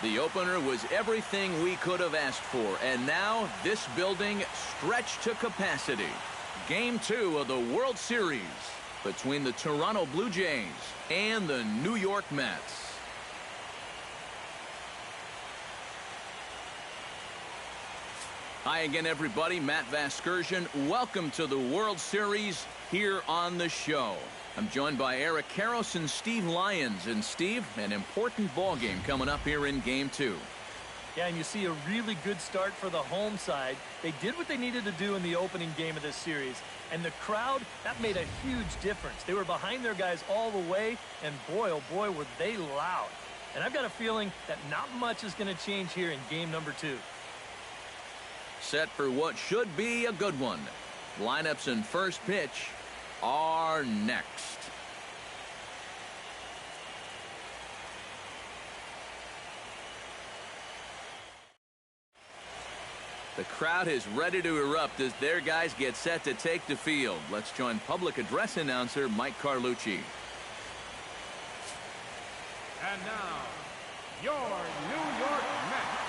The opener was everything we could have asked for, and now this building stretched to capacity. Game 2 of the World Series between the Toronto Blue Jays and the New York Mets. Hi again, everybody. Matt Vasgersian. Welcome to the World Series here on the show. I'm joined by Eric Karros and Steve Lyons. And Steve, an important ball game coming up here in Game 2. Yeah, and you see a really good start for the home side. They did what they needed to do in the opening game of this series. And the crowd, that made a huge difference. They were behind their guys all the way, and boy, oh boy, were they loud. And I've got a feeling that not much is going to change here in game number 2. Set for what should be a good one. Lineups and first pitch are next. The crowd is ready to erupt as their guys get set to take the field. Let's join public address announcer Mike Carlucci. And now, your New York Mets.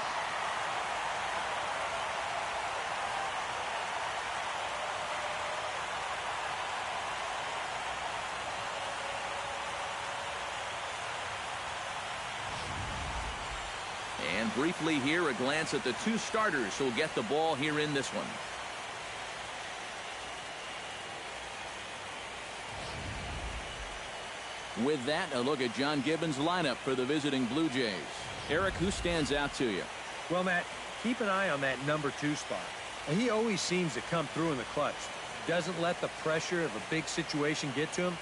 And briefly here, a glance at the 2 starters who'll get the ball here in this one. With that, a look at John Gibbons' lineup for the visiting Blue Jays. Eric, who stands out to you? Well, Matt, keep an eye on that number 2 spot. He always seems to come through in the clutch. Doesn't let the pressure of a big situation get to him.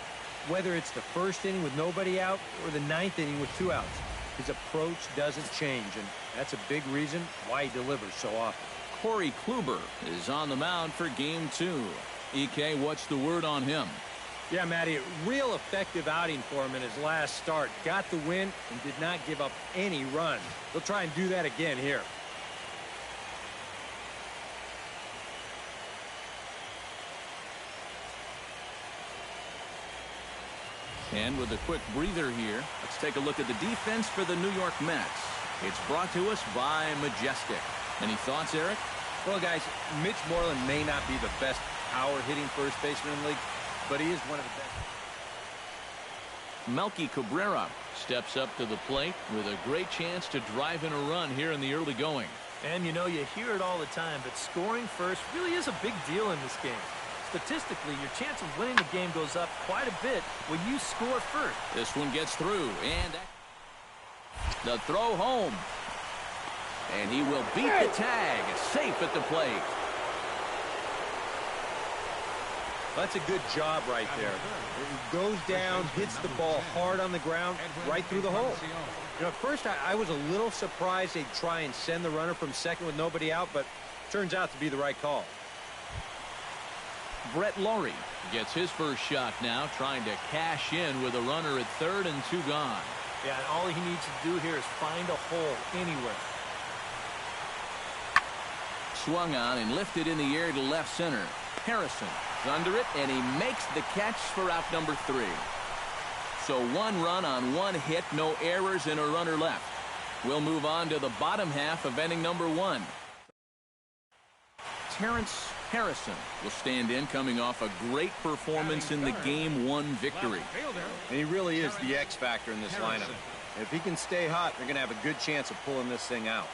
Whether it's the first inning with nobody out or the 9th inning with 2 outs, his approach doesn't change, and that's a big reason why he delivers so often. Corey Kluber is on the mound for game 2. EK, what's the word on him? Yeah, Matty, real effective outing for him in his last start. Got the win and did not give up any runs. He'll try and do that again here. And with a quick breather here, let's take a look at the defense for the New York Mets. It's brought to us by Majestic. Any thoughts, Eric? Well, guys, Mitch Moreland may not be the best power-hitting first baseman in the league, but he is one of the best. Melky Cabrera steps up to the plate with a great chance to drive in a run here in the early going. And, you know, you hear it all the time, but scoring first really is a big deal in this game. Statistically, your chance of winning the game goes up quite a bit when you score first. This one gets through, and the throw home. And he will beat the tag, safe at the plate. That's a good job right there. It goes down, hits the ball hard on the ground, right through the hole. You know, at first I was a little surprised they'd try and send the runner from second with nobody out, but turns out to be the right call. Brett Laurie gets his first shot now, trying to cash in with a runner at third and 2 gone. Yeah, and all he needs to do here is find a hole anywhere. Swung on and lifted in the air to left center. Harrison is under it, and he makes the catch for out number 3. So 1 run on 1 hit, no errors, and a runner left. We'll move on to the bottom half of inning number 1. Terrence Harrison will stand in, coming off a great performance in the Game 1 victory. And he really is the X factor in this lineup. If he can stay hot, they're going to have a good chance of pulling this thing out.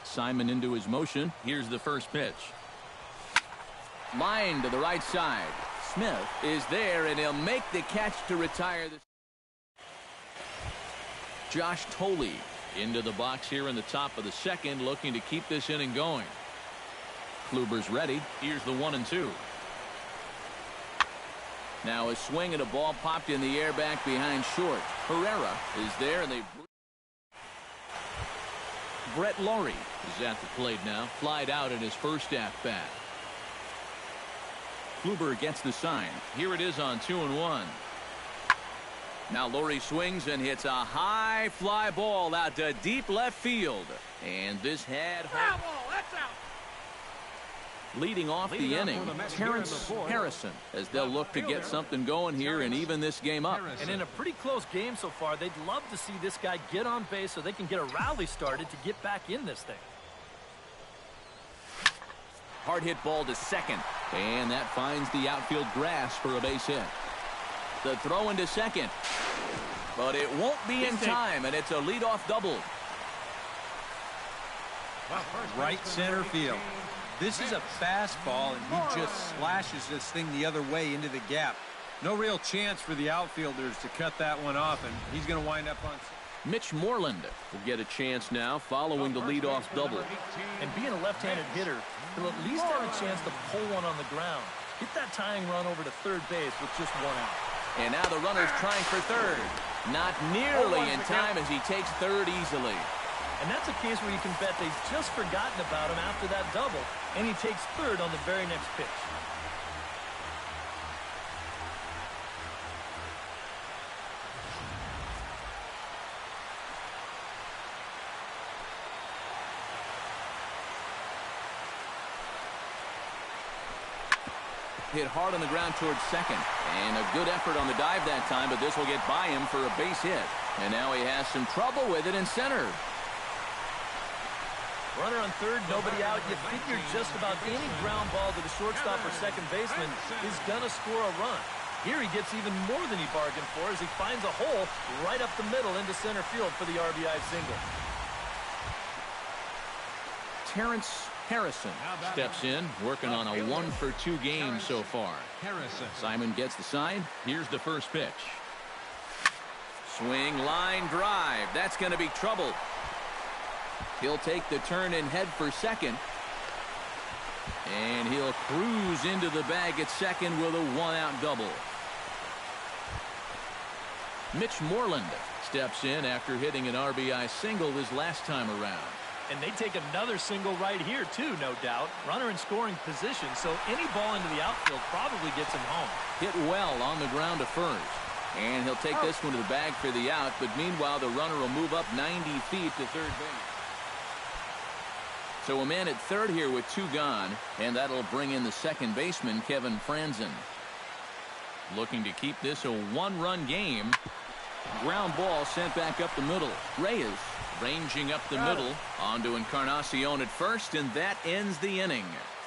Simon into his motion. Here's the first pitch. Line to the right side. Smith is there, and he'll make the catch to retire this. Josh Thole into the box here in the top of the second, looking to keep this inning going. Kluber's ready. Here's the 1-2. Now a swing and a ball popped in the air back behind short. Herrera is there, and they. Brett Laurie is at the plate now. Flied out in his first at-bat. Kluber gets the sign. Here it is on 2-1. Now Laurie swings and hits a high fly ball out to deep left field. And this had foul ball. That's out. Leading off the inning, Terrence Harrison, as they'll look to get something going here and even this game up. And in a pretty close game so far, they'd love to see this guy get on base so they can get a rally started to get back in this thing. Hard hit ball to second, and that finds the outfield grass for a base hit. The throw into second, but it won't be in time, and it's a leadoff double. Right center field. This is a fastball, and he just slashes this thing the other way into the gap. No real chance for the outfielders to cut that one off, and he's going to wind up on. Mitch Moreland will get a chance now following the leadoff double. And being a left-handed hitter, he'll at least have a chance to pull one on the ground. Get that tying run over to third base with just 1 out. And now the runner's trying for third. Not nearly in time as he takes third easily. And that's a case where you can bet they've just forgotten about him after that double, and he takes third on the very next pitch. Hit hard on the ground towards second. And a good effort on the dive that time, but this will get by him for a base hit. And now he has some trouble with it in center. Runner on third, nobody out. You figure just about any ground ball to the shortstop or second baseman is going to score a run. Here he gets even more than he bargained for as he finds a hole right up the middle into center field for the RBI single. Terrence Harrison steps in, working on a 1-for-2 game so far. Simon gets the sign. Here's the first pitch. Swing, line drive. That's going to be trouble. He'll take the turn and head for second. And he'll cruise into the bag at second with a 1-out double. Mitch Moreland steps in after hitting an RBI single his last time around. And they take another single right here, too, no doubt. Runner in scoring position, so any ball into the outfield probably gets him home. Hit well on the ground to first. And he'll take this one to the bag for the out, but meanwhile, the runner will move up 90 feet to third base. So a man at third here with 2 gone, and that'll bring in the second baseman, Kevin Franzen. Looking to keep this a 1-run game. Ground ball sent back up the middle. Reyes ranging up the middle onto Encarnacion at first, and that ends the inning.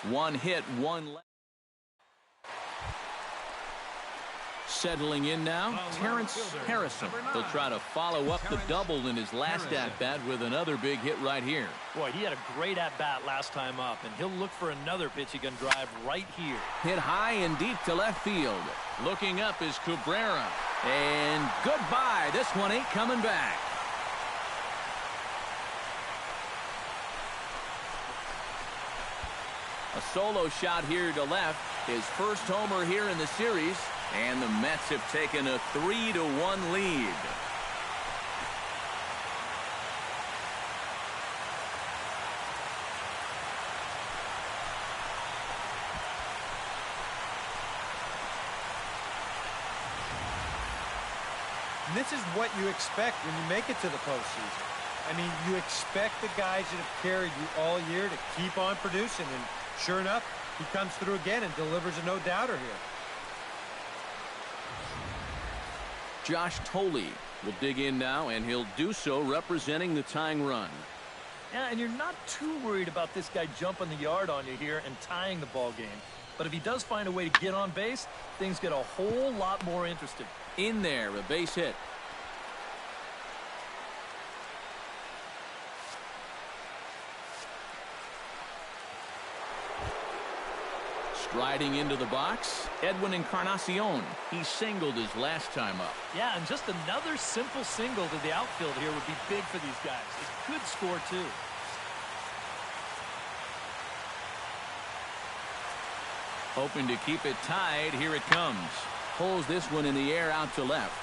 1 hit, 1 left. Settling in now, Terrence Harrison. He'll try to follow up the double in his last at-bat with another big hit right here. Boy, he had a great at-bat last time up, and he'll look for another pitch he can drive right here. Hit high and deep to left field. Looking up is Cabrera. And goodbye. This one ain't coming back. A solo shot here to left. His first homer here in the series. And the Mets have taken a 3-1 lead. And this is what you expect when you make it to the postseason. I mean, you expect the guys that have carried you all year to keep on producing. And sure enough, he comes through again and delivers a no-doubter here. Josh Thole will dig in now, and he'll do so representing the tying run. Yeah, and you're not too worried about this guy jumping the yard on you here and tying the ball game. But if he does find a way to get on base, things get a whole lot more interesting. In there, a base hit. Striding into the box, Edwin Encarnacion. He singled his last time up. Yeah, and just another simple single to the outfield here would be big for these guys. A good score, too. Hoping to keep it tied. Here it comes. Pulls this one in the air out to left.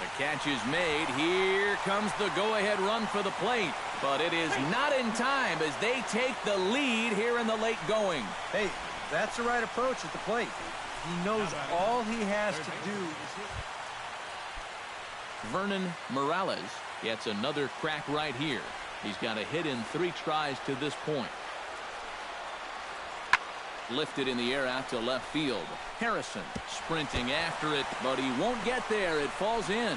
The catch is made. Here comes the go-ahead run for the plate. But it is not in time as they take the lead here in the late going. Hey, that's the right approach at the plate. He knows all he has to do is hit. Vernon Morales gets another crack right here. He's got a hit in 3 tries to this point. Lifted in the air out to left field. Harrison sprinting after it, but he won't get there. It falls in.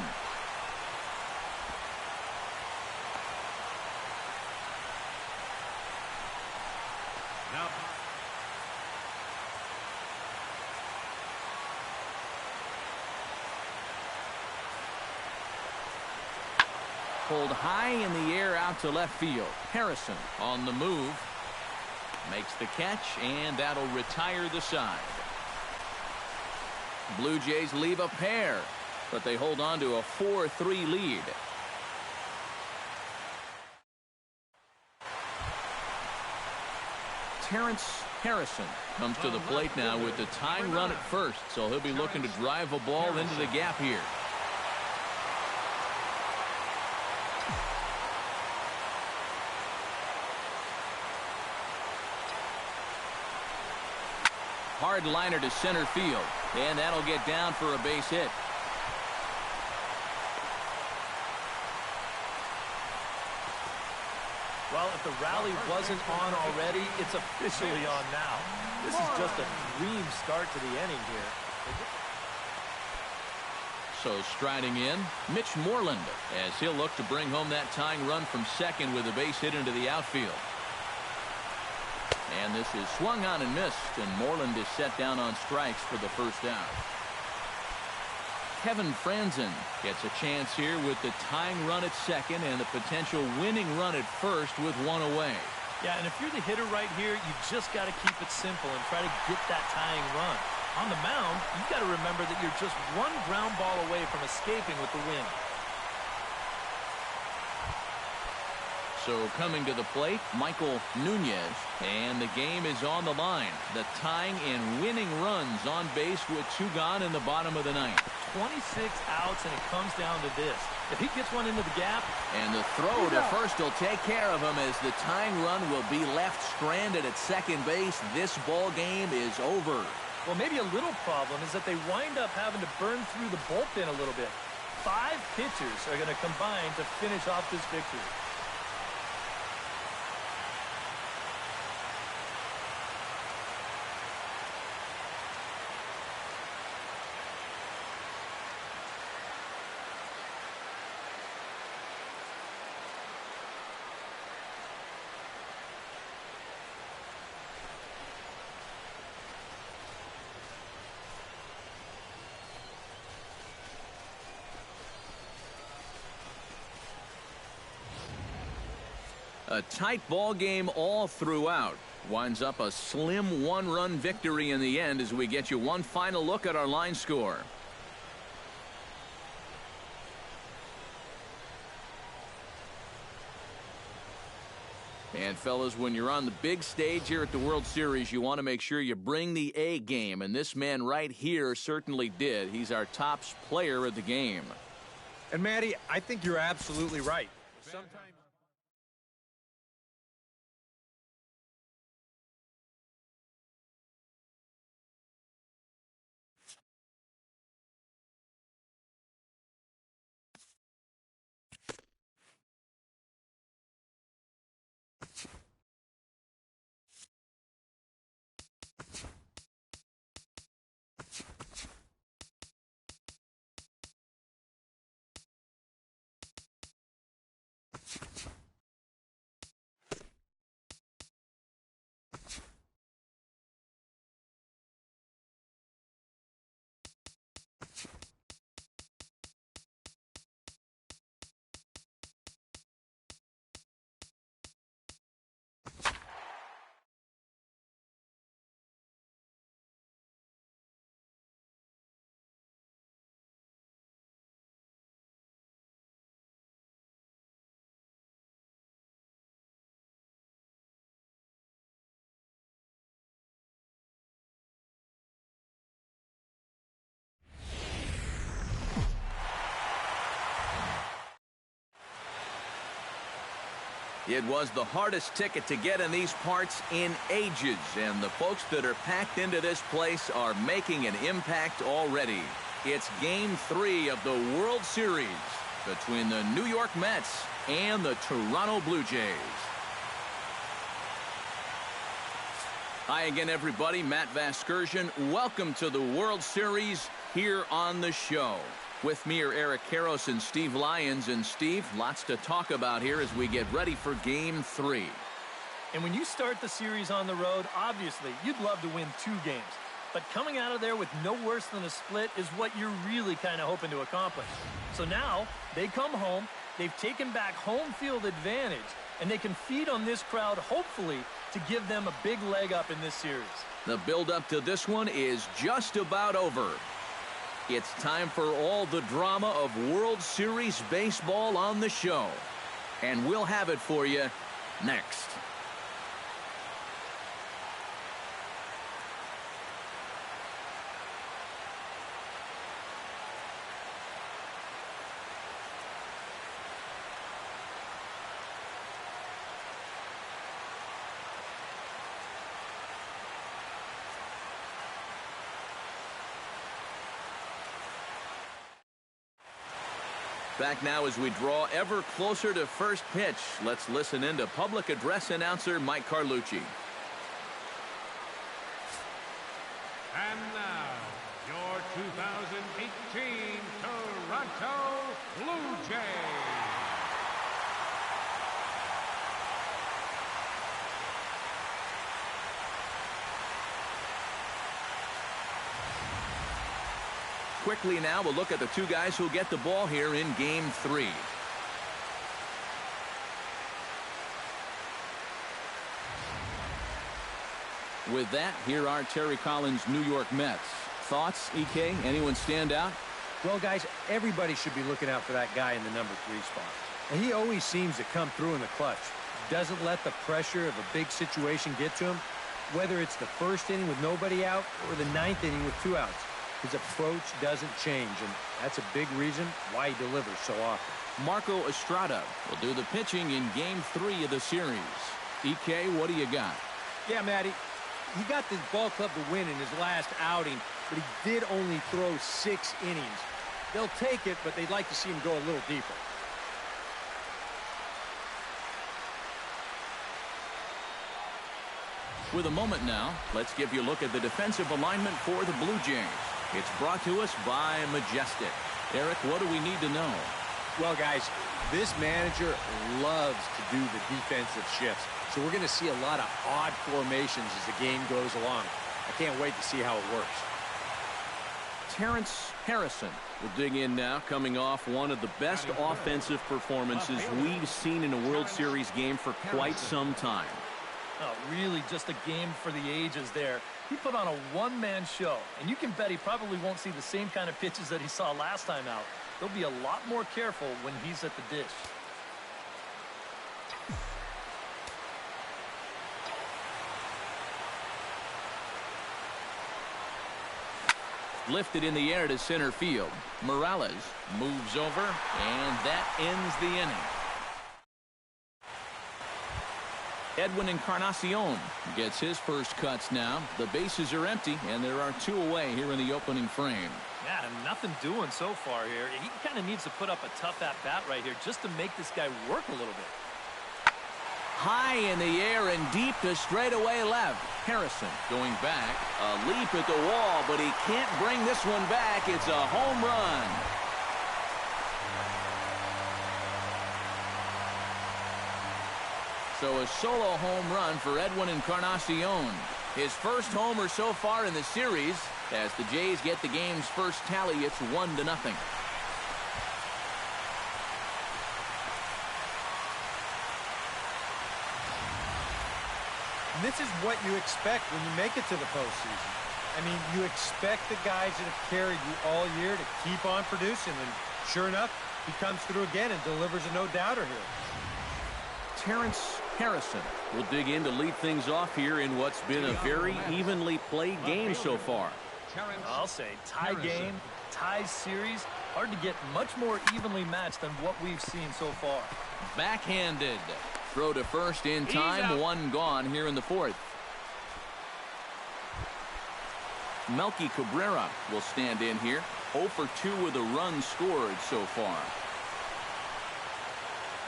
Pulled high in the air out to left field. Harrison on the move. Makes the catch, and that'll retire the side. Blue Jays leave a pair, but they hold on to a 4-3 lead. Terrence Harrison comes to the plate now with the tying run at first, so he'll be looking to drive a ball into the gap here. Hard liner to center field, and that'll get down for a base hit. Well, if the rally wasn't on already, it's officially on now. This is just a dream start to the inning here. So striding in, Mitch Moreland, as he'll look to bring home that tying run from second with a base hit into the outfield. And this is swung on and missed, and Moreland is set down on strikes for the first out. Kevin Franzen gets a chance here with the tying run at second and the potential winning run at first with one away. Yeah, and if you're the hitter right here, you just got to keep it simple and try to get that tying run. On the mound, you've got to remember that you're just one ground ball away from escaping with the win. So coming to the plate, Michael Nunez, and the game is on the line. The tying and winning runs on base with 2 gone in the bottom of the ninth. 26 outs, and it comes down to this. If he gets one into the gap. And the throw to first will take care of him as the tying run will be left stranded at second base. This ball game is over. Well, maybe a little problem is that they wind up having to burn through the bullpen a little bit. 5 pitchers are going to combine to finish off this victory. A tight ball game all throughout. Winds up a slim 1-run victory in the end as we get you one final look at our line score. And fellas, when you're on the big stage here at the World Series, you want to make sure you bring the A game, and this man right here certainly did. He's our top player of the game. And Matty, I think you're absolutely right. Sometimes It was the hardest ticket to get in these parts in ages, and the folks that are packed into this place are making an impact already. It's Game 3 of the World Series between the New York Mets and the Toronto Blue Jays. Hi again, everybody. Matt Vasgersian. Welcome to the World Series here on the show. With me are Eric Karros and Steve Lyons. And Steve, lots to talk about here as we get ready for Game 3. And when you start the series on the road, obviously, you'd love to win 2 games. But coming out of there with no worse than a split is what you're really kind of hoping to accomplish. So now, they come home, they've taken back home field advantage, and they can feed on this crowd, hopefully, to give them a big leg up in this series. The build-up to this one is just about over. It's time for all the drama of World Series baseball on the show. And we'll have it for you next. Back now as we draw ever closer to first pitch. Let's listen in to public address announcer Mike Carlucci. And now, your 2018 Toronto Blue Jays. Quickly now, we'll look at the 2 guys who'll get the ball here in Game 3. With that, here are Terry Collins' New York Mets. Thoughts, EK? Anyone stand out? Well, guys, everybody should be looking out for that guy in the number 3 spot. And he always seems to come through in the clutch. Doesn't let the pressure of a big situation get to him. Whether it's the first inning with nobody out or the 9th inning with 2 outs, his approach doesn't change, and that's a big reason why he delivers so often. Marco Estrada will do the pitching in Game 3 of the series. EK, what do you got? Yeah, Matty, he got this ball club to win in his last outing, but he did only throw 6 innings. They'll take it, but they'd like to see him go a little deeper. With a moment now, let's give you a look at the defensive alignment for the Blue Jays. It's brought to us by Majestic. Eric, what do we need to know? Well, guys, this manager loves to do the defensive shifts, so we're going to see a lot of odd formations as the game goes along. I can't wait to see how it works. Terrence Harrison will dig in now, coming off one of the best offensive performances we've seen in a World Series game for quite some time. Oh, really just a game for the ages there. He put on a one-man show, and you can bet he probably won't see the same kind of pitches that he saw last time out. He'll be a lot more careful when he's at the dish. Lifted in the air to center field. Morales moves over, and that ends the inning. Edwin Encarnacion gets his first cuts now. The bases are empty, and there are 2 away here in the opening frame. Yeah, nothing doing so far here. He kind of needs to put up a tough at-bat right here just to make this guy work a little bit. High in the air and deep to straightaway left. Harrison going back. A leap at the wall, but he can't bring this one back. It's a home run. So a solo home run for Edwin Encarnacion. His first homer so far in the series. As the Jays get the game's first tally, it's 1-0. And this is what you expect when you make it to the postseason. I mean, you expect the guys that have carried you all year to keep on producing, and sure enough, he comes through again and delivers a no-doubter here. Terrence Harrison will dig in to lead things off here in what's been a very evenly played game so far. I'll say tie game, tie series. Hard to get much more evenly matched than what we've seen so far. Backhanded. Throw to first in time. 1 gone here in the 4th. Melky Cabrera will stand in here. 0 for 2 with a run scored so far.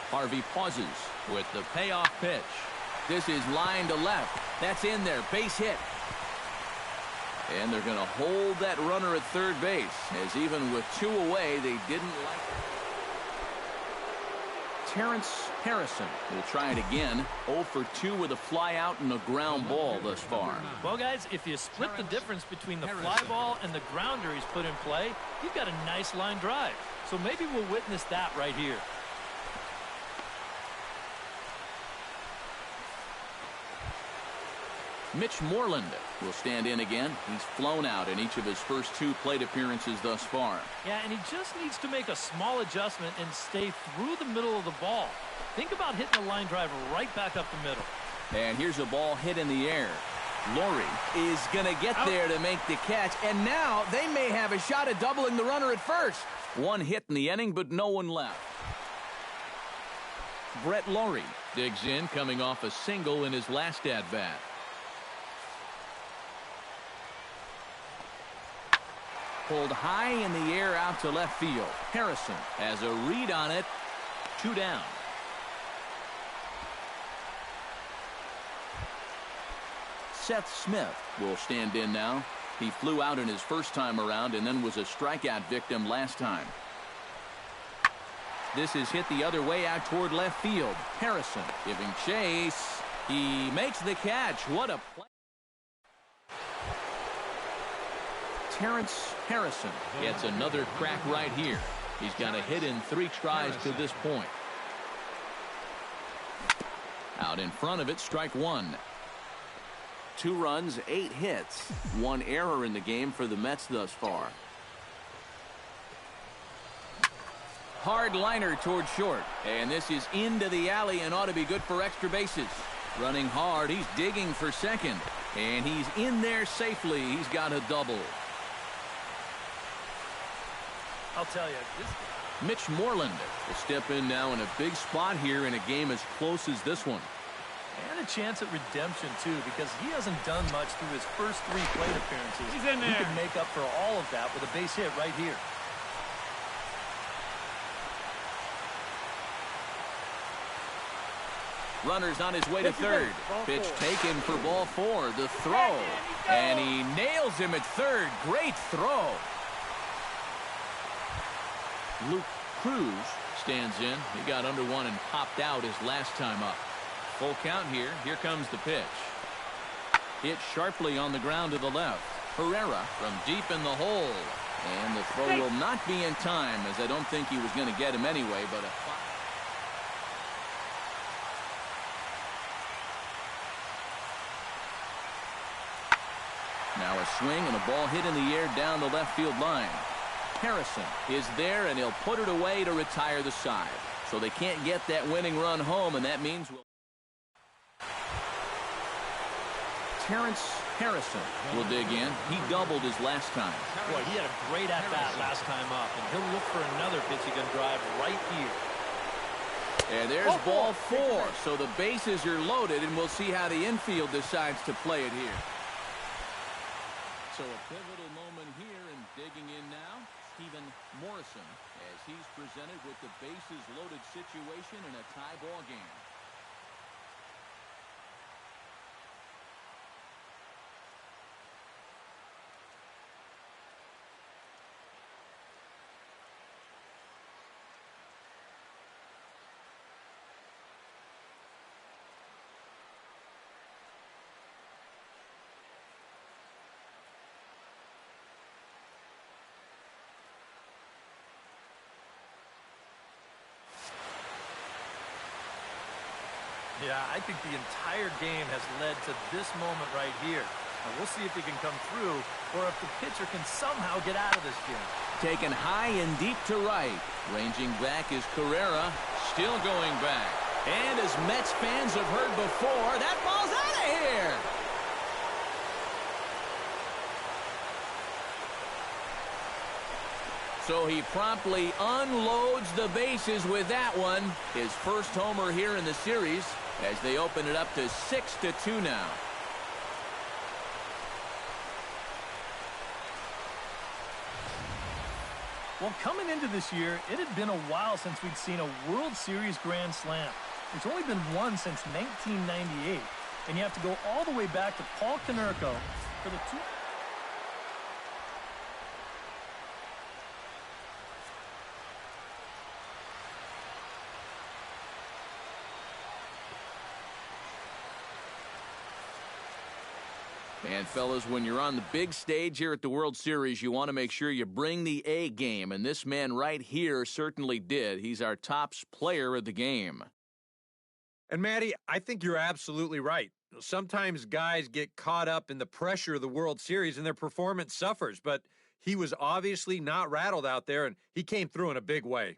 Harvey pauses with the payoff pitch. This is line to left. That's in there. Base hit. And they're going to hold that runner at third base, as even with 2 away, they didn't like it. Terrence Harrison will try it again. 0 for 2 with a fly out and a ground ball thus far. Well, guys, if you split the difference between the fly ball and the grounder he's put in play, you've got a nice line drive. So maybe we'll witness that right here. Mitch Moreland will stand in again. He's flown out in each of his first 2 plate appearances thus far. Yeah, and he just needs to make a small adjustment and stay through the middle of the ball. Think about hitting a line drive right back up the middle. And here's a ball hit in the air. Laurie is going to get there to make the catch. And now they may have a shot at doubling the runner at first. 1 hit in the inning, but no one left. Brett Laurie digs in, coming off a single in his last at-bat. Pulled high in the air out to left field. Harrison has a read on it. 2 down. Seth Smith will stand in now. He flew out in his first time around and then was a strikeout victim last time. This is hit the other way out toward left field. Harrison giving chase. He makes the catch. What a play. Terrence Harrison gets another crack right here. He's got a hit in 3 tries to this point. Out in front of it, strike 1. 2 runs, 8 hits. 1 error in the game for the Mets thus far. Hard liner toward short. And this is into the alley and ought to be good for extra bases. Running hard. He's digging for second. And he's in there safely. He's got a double. I'll tell you, Mitch Moreland will step in now in a big spot here in a game as close as this one. And a chance at redemption, too, because he hasn't done much through his first 3 plate appearances. He's in there. He can make up for all of that with a base hit right here. Runner's on his way to third. Pitch taken for ball 4. The throw. And he nails him at third. Great throw. Luke Cruz stands in. He got under 1 and popped out his last time up. Full count here. Here comes the pitch. Hit sharply on the ground to the left. Herrera from deep in the hole. And the throw will not be in time, as I don't think he was going to get him anyway, but now a swing and a ball hit in the air down the left field line. Harrison is there, and he'll put it away to retire the side. So they can't get that winning run home, and that means Terrence Harrison will dig in. He doubled his last time. Boy, he had a great at-bat last time up, and he'll look for another pitch he can drive right here. And there's ball 4. So the bases are loaded, and we'll see how the infield decides to play it here. So a pivotal moment here, and digging in now, Stephen Morrison, as he's presented with the bases loaded situation in a tie ball game. Yeah, I think the entire game has led to this moment right here. Now we'll see if he can come through or if the pitcher can somehow get out of this game. Taken high and deep to right. Ranging back is Carrera. Still going back. And as Mets fans have heard before, that ball's out of here. So he promptly unloads the bases with that one. His first homer here in the series as they open it up to 6-2 now. Well, coming into this year, it had been a while since we'd seen a World Series Grand Slam. There's only been one since 1998. And you have to go all the way back to Paul Konerko for the two. And, fellas, when you're on the big stage here at the World Series, you want to make sure you bring the A game. And this man right here certainly did. He's our top player of the game. And, Matty, I think you're absolutely right. Sometimes guys get caught up in the pressure of the World Series and their performance suffers. But he was obviously not rattled out there, and he came through in a big way.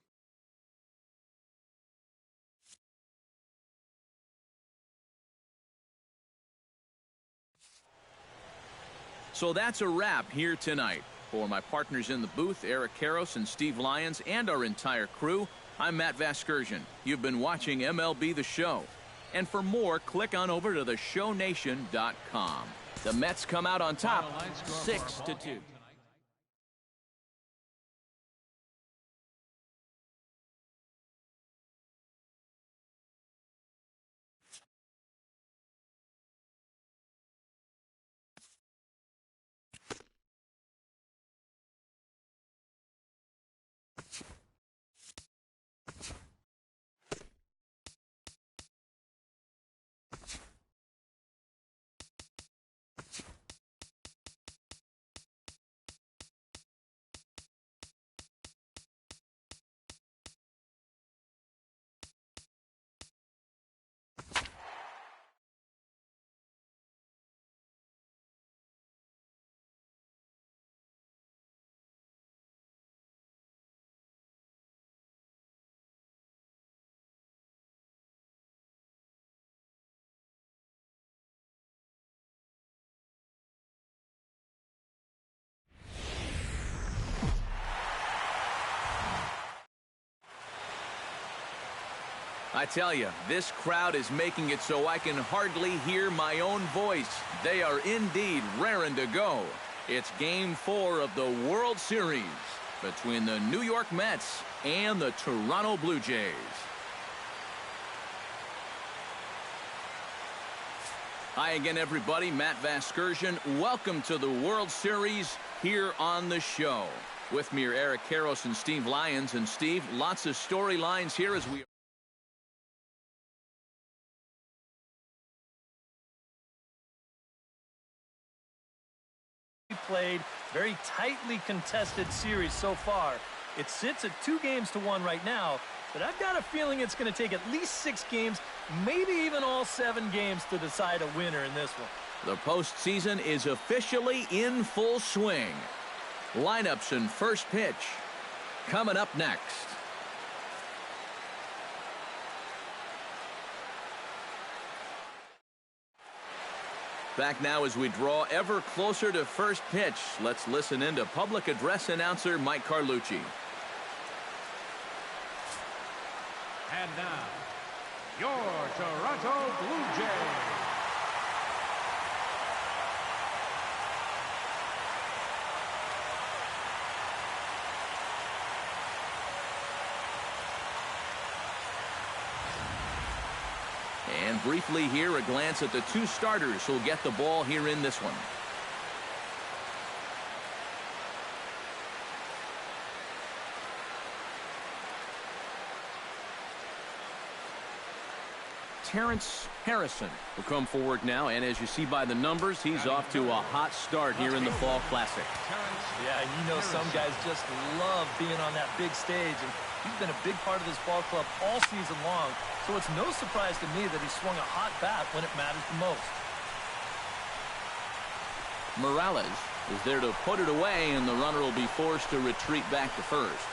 So that's a wrap here tonight. For my partners in the booth, Eric Karros and Steve Lyons, and our entire crew, I'm Matt Vasgersian. You've been watching MLB The Show. And for more, click on over to theshownation.com. The Mets come out on top, 6-2. I tell you, this crowd is making it so I can hardly hear my own voice. They are indeed raring to go. It's Game 4 of the World Series between the New York Mets and the Toronto Blue Jays. Hi again, everybody. Matt Vasgersian. Welcome to the World Series here on the show. With me are Eric Karros and Steve Lyons. And Steve, lots of storylines here as we played. Very tightly contested series so far. It sits at 2-1 right now, but I've got a feeling it's going to take at least 6 games, maybe even all 7 games to decide a winner in this one. The postseason is officially in full swing. Lineups and first pitch coming up next. Back now as we draw ever closer to first pitch. Let's listen in to public address announcer Mike Carlucci. And now, your Toronto Blue Jays. And briefly here, a glance at the 2 starters who'll get the ball here in this one. Terrence Harrison will come forward now, and as you see by the numbers, he's off to a hot start here in the Fall Classic. Yeah, and you know some guys just love being on that big stage, and he's been a big part of this ball club all season long, so it's no surprise to me that he swung a hot bat when it matters the most. Morales is there to put it away, and the runner will be forced to retreat back to first.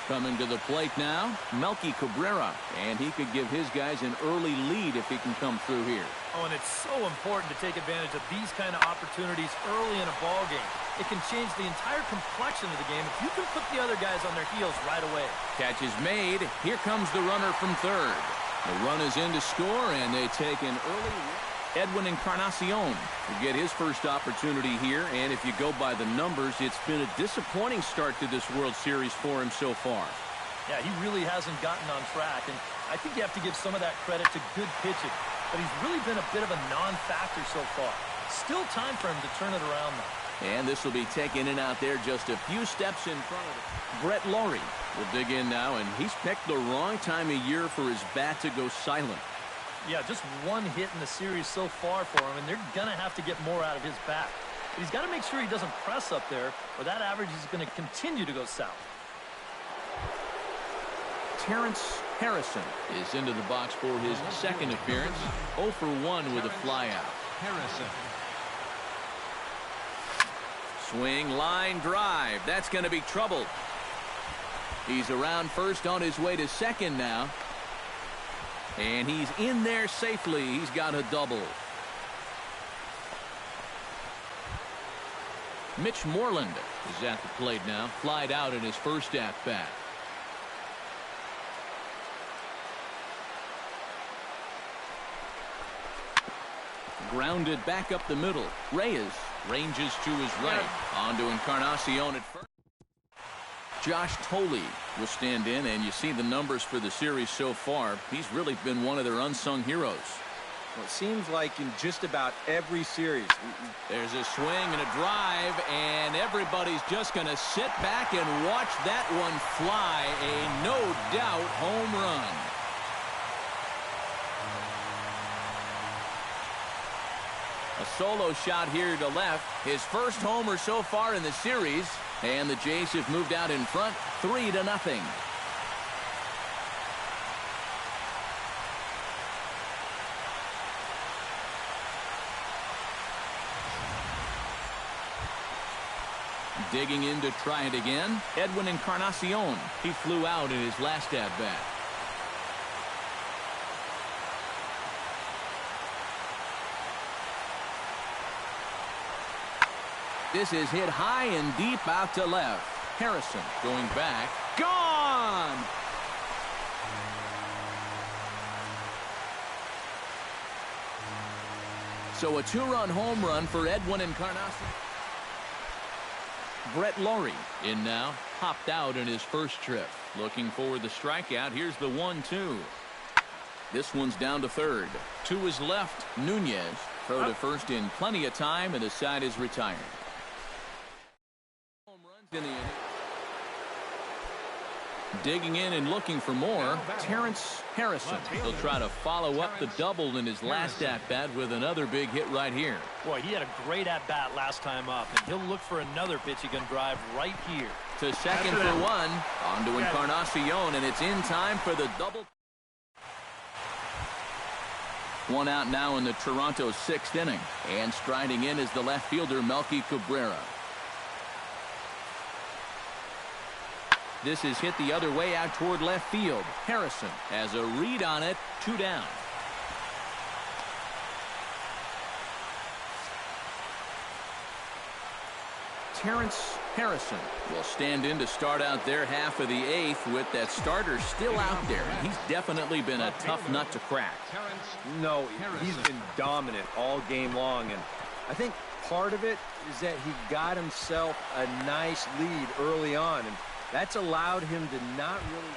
Coming to the plate now, Melky Cabrera, and he could give his guys an early lead if he can come through here. Oh, and it's so important to take advantage of these kind of opportunities early in a ball game. It can change the entire complexion of the game if you can put the other guys on their heels right away. Catch is made. Here comes the runner from third. The run is in to score, and they take an early. Edwin Encarnacion will get his first opportunity here, and if you go by the numbers, it's been a disappointing start to this World Series for him so far. Yeah, he really hasn't gotten on track, and I think you have to give some of that credit to good pitching, but he's really been a bit of a non-factor so far. Still time for him to turn it around, though. And this will be taken in out there just a few steps in front of it. Brett Laurie will dig in now, and he's picked the wrong time of year for his bat to go silent. Yeah, just one hit in the series so far for him, and they're going to have to get more out of his bat. But he's got to make sure he doesn't press up there, or that average is going to continue to go south. Terrence Harrison is into the box for his second appearance. 0 for 1 with a flyout. Harrison. Swing, line, drive. That's going to be trouble. He's around first on his way to second now. And he's in there safely. He's got a double. Mitch Moreland is at the plate now. Flied out in his first at-bat. Grounded back up the middle. Reyes ranges to his right. On to Encarnacion at first. Josh Thole will stand in, and you see the numbers for the series so far. He's really been one of their unsung heroes. Well, it seems like in just about every series. There's a swing and a drive, and everybody's just going to sit back and watch that one fly. A no-doubt home run. A solo shot here to left. His first homer so far in the series. And the Jays have moved out in front 3-0. Digging in to try it again. Edwin Encarnacion. He flew out in his last at-bat. This is hit high and deep out to left. Harrison going back. Gone! So a two-run home run for Edwin Encarnacion. Brett Laurie in now. Hopped out in his first trip. Looking for the strikeout. Here's the 1-2. This one's down to third. To his left, Nunez. Throw to first in plenty of time, and the side is retired. Home runs in the inning. Digging in and looking for more, Terrence Harrison. He'll try to follow up the double in his last at-bat with another big hit right here. Boy, he had a great at-bat last time up, and he'll look for another pitch he can drive right here. To second for one. On to Encarnacion, and it's in time for the double. One out now in the Toronto sixth inning. And striding in is the left fielder, Melky Cabrera. This is hit the other way out toward left field. Harrison has a read on it. 2 down. Terrence Harrison will stand in to start out their half of the eighth with that starter still out there. He's definitely been a tough nut to crack. No, he's been dominant all game long, and I think part of it is that he got himself a nice lead early on, and that's allowed him to not really.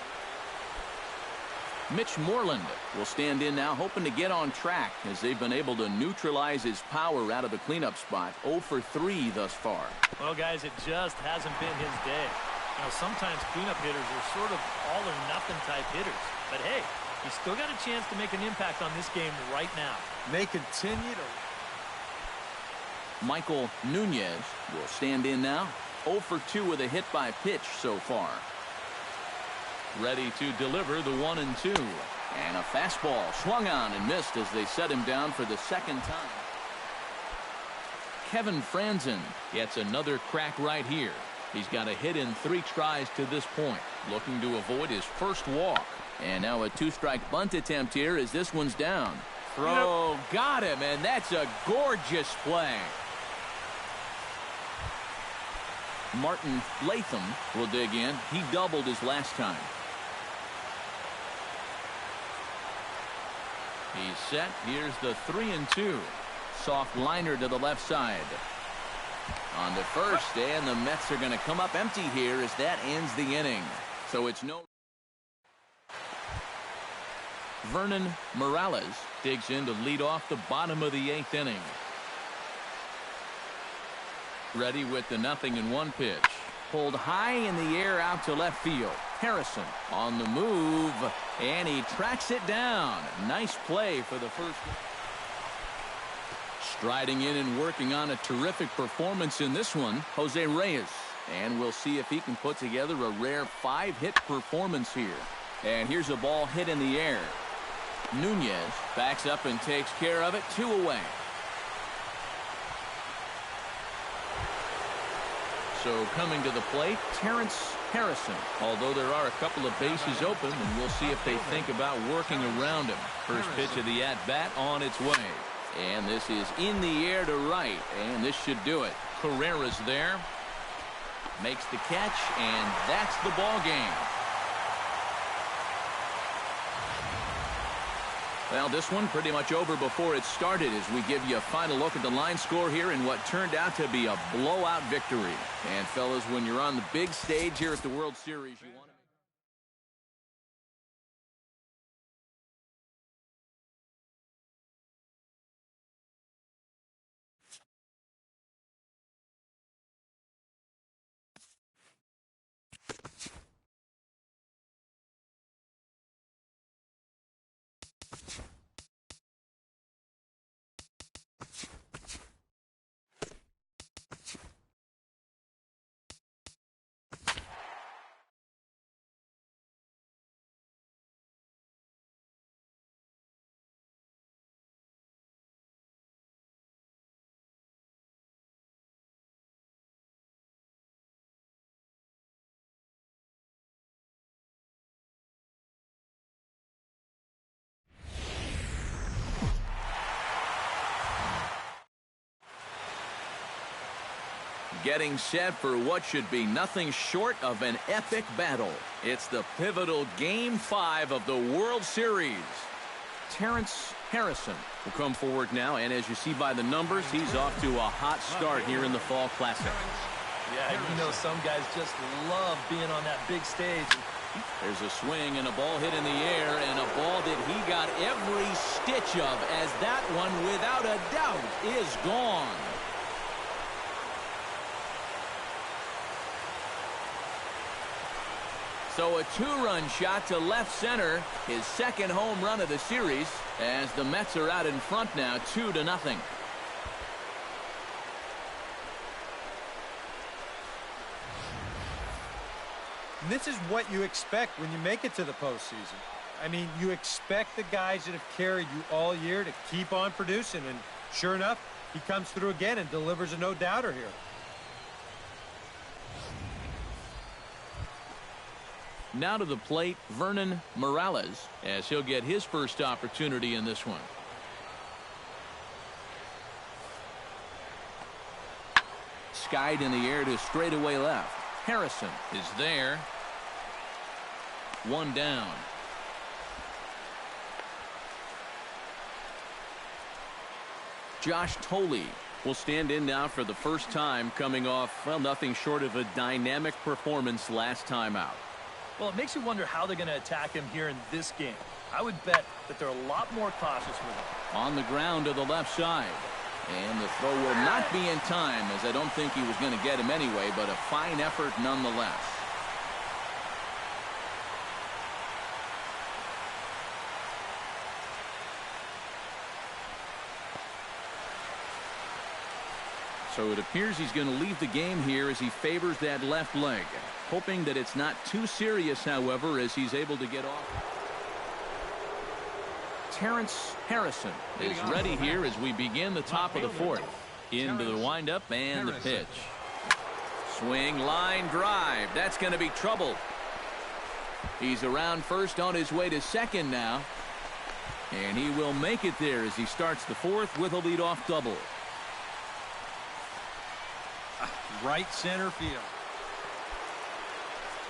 Mitch Moreland will stand in now, hoping to get on track as they've been able to neutralize his power out of the cleanup spot. 0 for 3 thus far. Well, guys, it just hasn't been his day. You know, sometimes cleanup hitters are sort of all or nothing type hitters. But hey, he's still got a chance to make an impact on this game right now. They continue to. Michael Nunez will stand in now. 0 for 2 with a hit by pitch so far. Ready to deliver the 1-2. And a fastball swung on and missed as they set him down for the second time. Kevin Franzen gets another crack right here. He's got a hit in 3 tries to this point, looking to avoid his first walk. And now a 2-strike bunt attempt here as this one's down. Throw, got him, and that's a gorgeous play. Martin Latham will dig in. He doubled his last time. He's set. Here's the 3-2. Soft liner to the left side. On to first, and the Mets are going to come up empty here as that ends the inning. So it's no. Vernon Morales digs in to lead off the bottom of the 8th inning. Ready with the 0-1 pitch. Pulled high in the air out to left field. Harrison on the move, and he tracks it down. Nice play for the first. Striding in and working on a terrific performance in this one, Jose Reyes. And we'll see if he can put together a rare 5-hit performance here. And here's a ball hit in the air. Nunez backs up and takes care of it. 2 away. So coming to the plate, Terrence Harrison. Although there are a couple of bases open, and we'll see if they think about working around him. First pitch of the at-bat on its way. And this is in the air to right, and this should do it. Carrera's there. Makes the catch, and that's the ball game. Well, this one pretty much over before it started as we give you a final look at the line score here in what turned out to be a blowout victory. And, fellas, when you're on the big stage here at the World Series, you want to Getting set for what should be nothing short of an epic battle. It's the pivotal Game 5 of the World Series. Terrence Harrison will come forward now, and as you see by the numbers, he's off to a hot start here in the Fall Classic. Yeah, you know some guys just love being on that big stage. There's a swing and a ball hit in the air, and a ball that he got every stitch of, as that one, without a doubt, is gone. So a two-run shot to left center, his second home run of the series, as the Mets are out in front now, 2-0. This is what you expect when you make it to the postseason. I mean, you expect the guys that have carried you all year to keep on producing, and sure enough, he comes through again and delivers a no-doubter here. Now to the plate, Vernon Morales, as he'll get his first opportunity in this one. Skied in the air to straightaway left. Harrison is there. One down. Josh Thole will stand in now for the first time, coming off, well, nothing short of a dynamic performance last time out. Well, it makes you wonder how they're going to attack him here in this game. I would bet that they're a lot more cautious with him. On the ground to the left side. And the throw will not be in time, as I don't think he was going to get him anyway, but a fine effort nonetheless. So it appears he's going to leave the game here as he favors that left leg. Hoping that it's not too serious, however, as he's able to get off. Terrence Harrison is ready here as we begin the top of the fourth. Into the windup and the pitch. Swing, line, drive. That's going to be trouble. He's around first, on his way to second now. And he will make it there as he starts the fourth with a leadoff double. Right center field.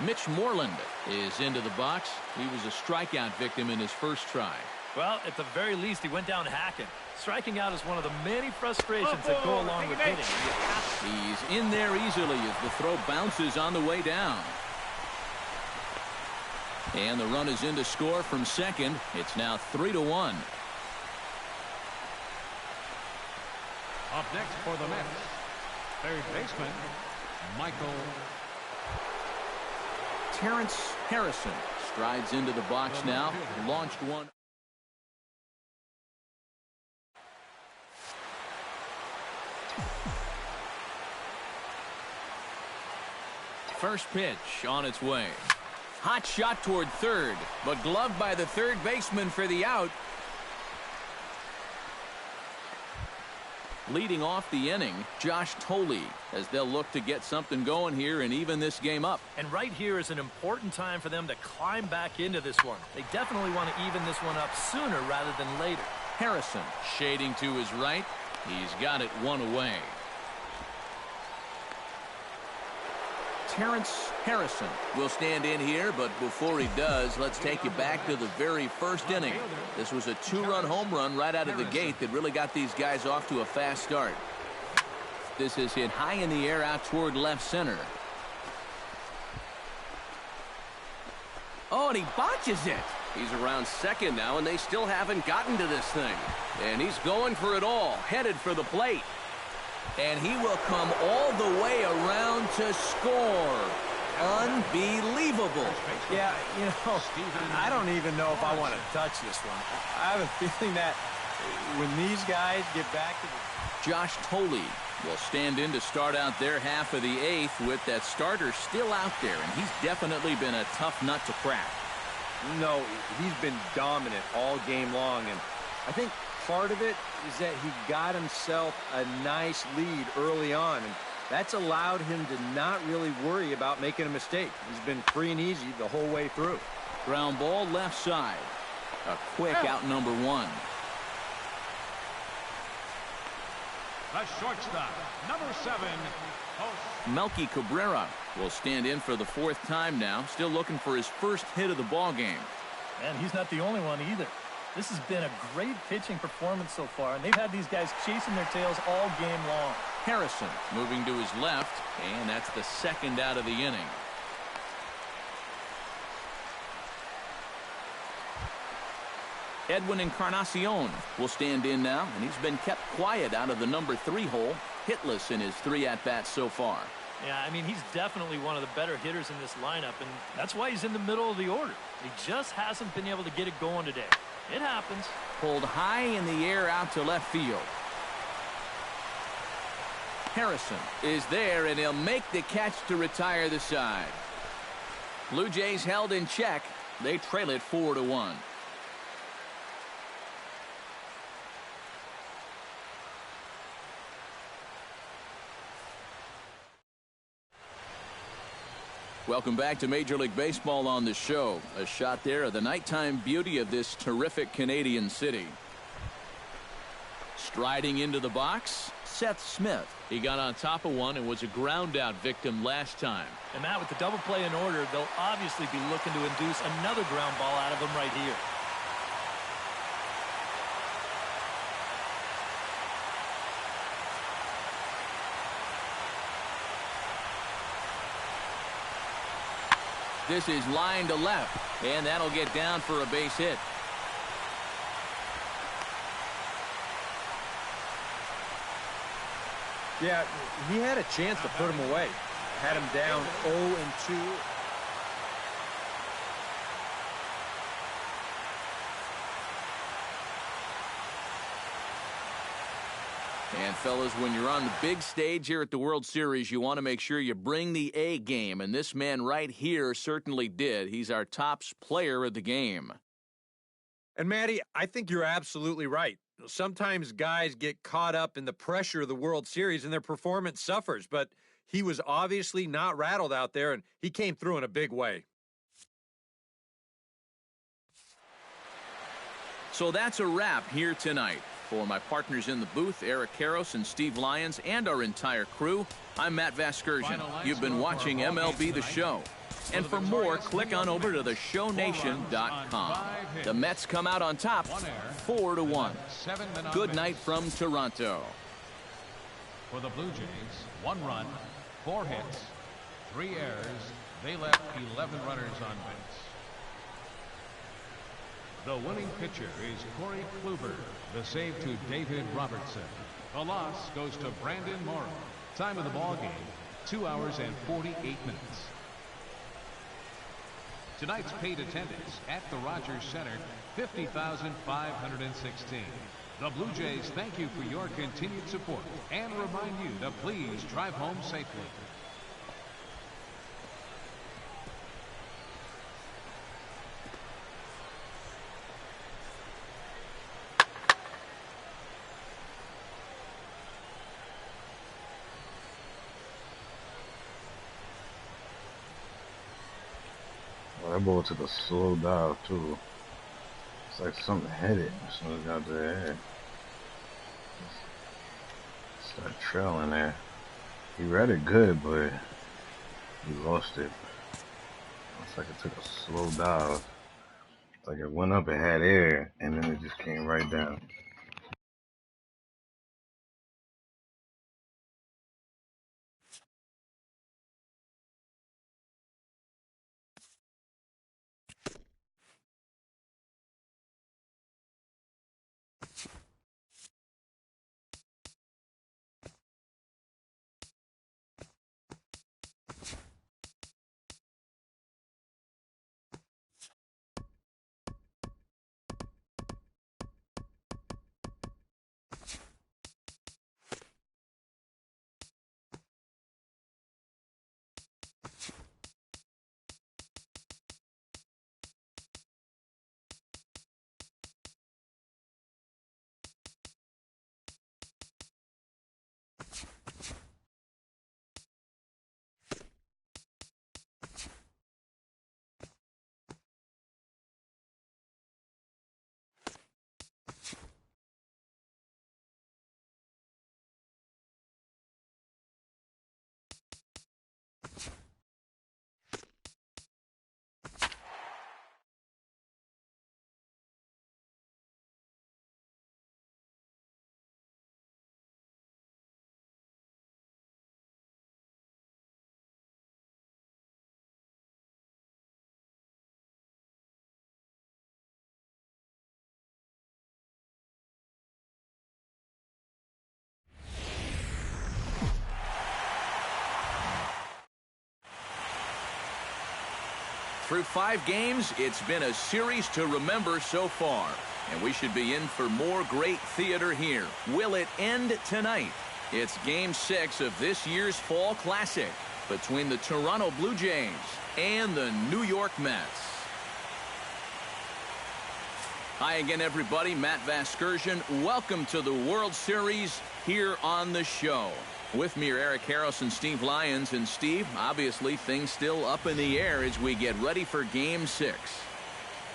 Mitch Moreland is into the box. He was a strikeout victim in his first try. Well, at the very least, he went down hacking. Striking out is one of the many frustrations that go along with hitting. He's in there easily as the throw bounces on the way down. And the run is in to score from second. It's now 3-1. Up next for the Mets, third baseman, Michael. Terrence Harrison strides into the box now. Launched one. First pitch on its way. Hot shot toward third, but gloved by the third baseman for the out. Leading off the inning, Josh Thole, as they'll look to get something going here and even this game up. And right here is an important time for them to climb back into this one. They definitely want to even this one up sooner rather than later. Harrison shading to his right. He's got it one away. Terrence Harrison will stand in here, but before he does, let's take you back to the very first inning. This was a two-run home run right out of the gate that really got these guys off to a fast start. This is hit high in the air out toward left center. Oh, and he botches it. He's around second now, and they still haven't gotten to this thing. And he's going for it all, headed for the plate. And he will come all the way around to score. Unbelievable. Yeah, you know, I don't even know if I want to touch this one. I have a feeling that when these guys get back to the... Josh Thole will stand in to start out their half of the eighth with that starter still out there, and he's definitely been a tough nut to crack. No, he's been dominant all game long, and I think part of it is that he got himself a nice lead early on, and that's allowed him to not really worry about making a mistake. He's been free and easy the whole way through. Ground ball left side. A quick out number one. The shortstop, number 7, Melky Cabrera will stand in for the 4th time now, still looking for his first hit of the ball game. And he's not the only one either. This has been a great pitching performance so far, and they've had these guys chasing their tails all game long. Harrison moving to his left, and that's the 2nd out of the inning. Edwin Encarnacion will stand in now, and he's been kept quiet out of the number 3 hole, hitless in his 3 at-bats so far. Yeah, I mean, he's definitely one of the better hitters in this lineup, and that's why he's in the middle of the order. He just hasn't been able to get it going today. It happens. Pulled high in the air out to left field. Harrison is there, and he'll make the catch to retire the side. Blue Jays held in check. They trail it 4-1. Welcome back to Major League Baseball on the show. A shot there of the nighttime beauty of this terrific Canadian city. Striding into the box, Seth Smith. He got on top of one and was a ground out victim last time. And Matt, with the double play in order, they'll obviously be looking to induce another ground ball out of him right here. This is line to left, and that'll get down for a base hit. Yeah, he had a chance to put him away. Had him down 0-2. And fellas, when you're on the big stage here at the World Series, you want to make sure you bring the A game, and this man right here certainly did. He's our top player of the game. And Matty, I think you're absolutely right. Sometimes guys get caught up in the pressure of the World Series and their performance suffers, but he was obviously not rattled out there, and he came through in a big way. So that's a wrap here tonight. For my partners in the booth, Eric Karros and Steve Lyons, and our entire crew, I'm Matt Vasgersian. You've been watching MLB The Show. And for more, click on over to theshownation.com. The Mets come out on top, 4-1. Good night from Toronto. For the Blue Jays, 1 run, 4 hits, 3 errors. They left 11 runners on base. The winning pitcher is Corey Kluber. The save to David Robertson. The loss goes to Brandon Morrow. Time of the ball game, 2 hours and 48 minutes. Tonight's paid attendance at the Rogers Center, 50,516. The Blue Jays thank you for your continued support and remind you to please drive home safely. That ball took a slow dive too. It's like something hit it as soon as it got to the air. Started trailing there. He read it good, but he lost it. It's like it took a slow dive. It's like it went up, it had air, and then it just came right down. Through 5 games, it's been a series to remember so far. And we should be in for more great theater here. Will it end tonight? It's Game 6 of this year's Fall Classic between the Toronto Blue Jays and the New York Mets. Hi again, everybody. Matt Vasgersian. Welcome to the World Series here on the show. With me are Eric Harris and Steve Lyons. And Steve, obviously things still up in the air as we get ready for Game 6.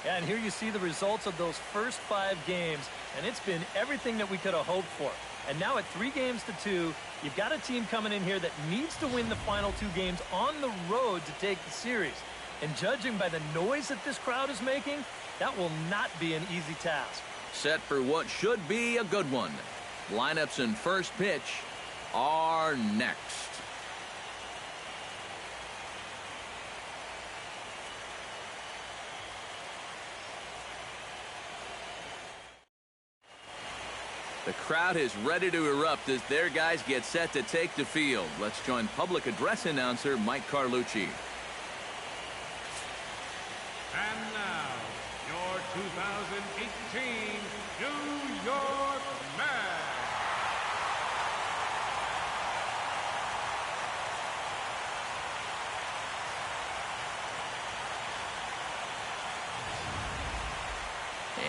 Yeah, and here you see the results of those first 5 games, and it's been everything that we could have hoped for. And now at 3-2, you've got a team coming in here that needs to win the final 2 games on the road to take the series. And judging by the noise that this crowd is making, that will not be an easy task. Set for what should be a good one. Lineups and first pitch are next. The crowd is ready to erupt as their guys get set to take the field. Let's join public address announcer Mike Carlucci. And now, your 2018 New York Mets.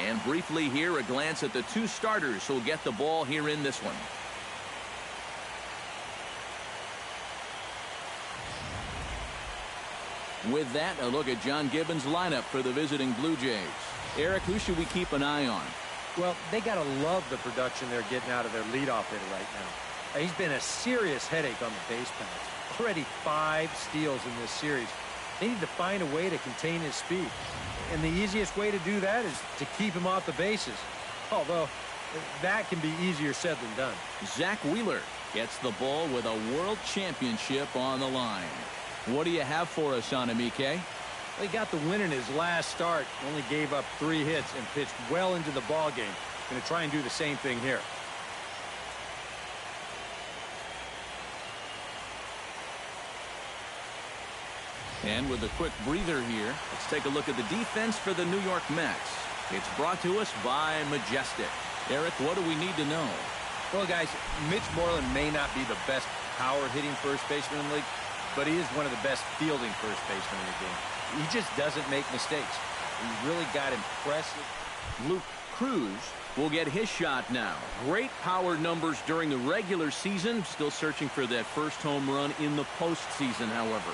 And briefly here, a glance at the 2 starters who'll get the ball here in this one. With that, a look at John Gibbons' lineup for the visiting Blue Jays. Eric, who should we keep an eye on? Well, they got to love the production they're getting out of their leadoff hitter right now. He's been a serious headache on the base paths. Already 5 steals in this series. They need to find a way to contain his speed. And the easiest way to do that is to keep him off the bases. Although, that can be easier said than done. Zach Wheeler gets the ball with a world championship on the line. What do you have for us on him, EK? He got the win in his last start. Only gave up 3 hits and pitched well into the ball game. Going to try and do the same thing here. And with a quick breather here, let's take a look at the defense for the New York Mets. It's brought to us by Majestic. Eric, what do we need to know? Well, guys, Mitch Moreland may not be the best power-hitting first baseman in the league, but he is one of the best fielding first basemen in the game. He just doesn't make mistakes. He's really got impressive. Luke Cruz will get his shot now. Great power numbers during the regular season. Still searching for that first home run in the postseason, however.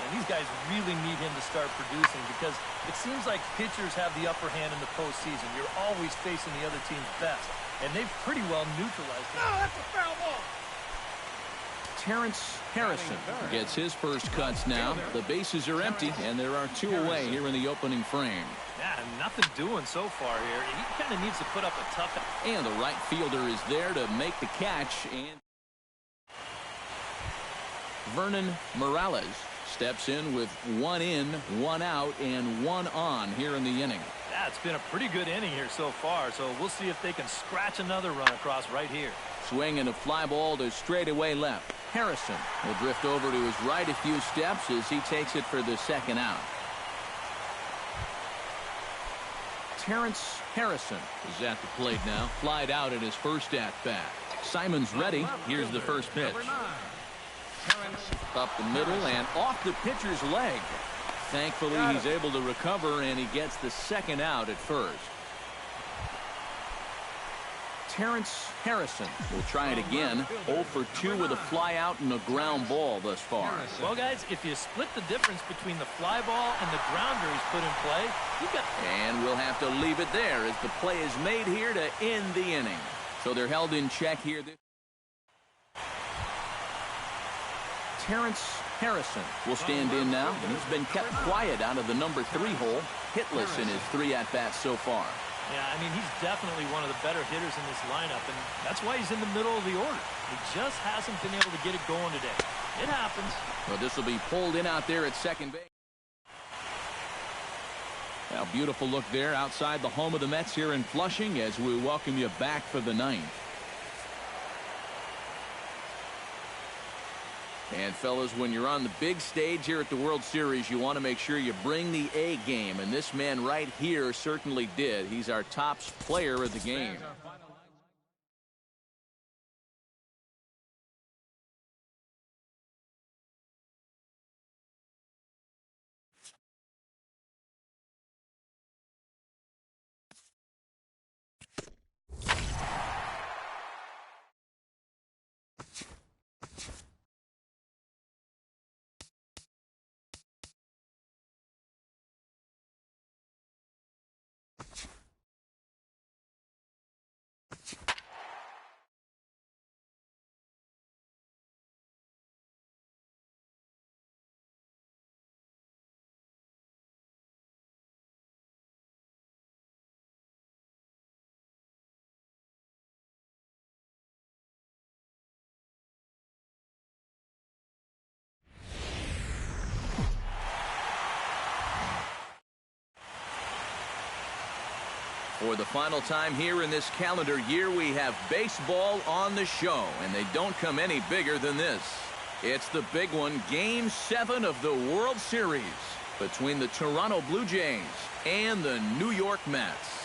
And these guys really need him to start producing because it seems like pitchers have the upper hand in the postseason. You're always facing the other team's best, and they've pretty well neutralized him. No, that's a foul ball. Terrence Harrison gets his first cuts now. The bases are empty, and there are 2 away here in the opening frame. Yeah, nothing doing so far here. He kind of needs to put up a tough... And the right fielder is there to make the catch. And Vernon Morales steps in with 1 in, 1 out, and 1 on here in the inning. Yeah, it's been a pretty good inning here so far, so we'll see if they can scratch another run across right here. Swing and a fly ball to straightaway left. Harrison will drift over to his right a few steps as he takes it for the 2nd out. Terrence Harrison is at the plate now. Flied out at his first at-bat. Simon's ready. Here's the first pitch. Up the middle and off the pitcher's leg. Thankfully, he's able to recover, and he gets the 2nd out at first. Terrence Harrison will try it again. 0 for 2 with a fly out and a ground ball thus far. Well, guys, if you split the difference between the fly ball and the grounder he's put in play, you've got... And we'll have to leave it there as the play is made here to end the inning. So they're held in check here. Terrence Harrison will stand in now. He's been kept quiet out of the number 3 hole. Hitless in his 3 at-bats so far. Yeah, I mean, he's definitely one of the better hitters in this lineup, and that's why he's in the middle of the order. He just hasn't been able to get it going today. It happens. Well, this will be pulled in out there at second base. Now, beautiful look there outside the home of the Mets here in Flushing as we welcome you back for the 9th. And fellas, when you're on the big stage here at the World Series, you want to make sure you bring the A game, and this man right here certainly did. He's our top player of the game. For the final time here in this calendar year, we have baseball on the show, and they don't come any bigger than this. It's the big one, Game 7 of the World Series between the Toronto Blue Jays and the New York Mets.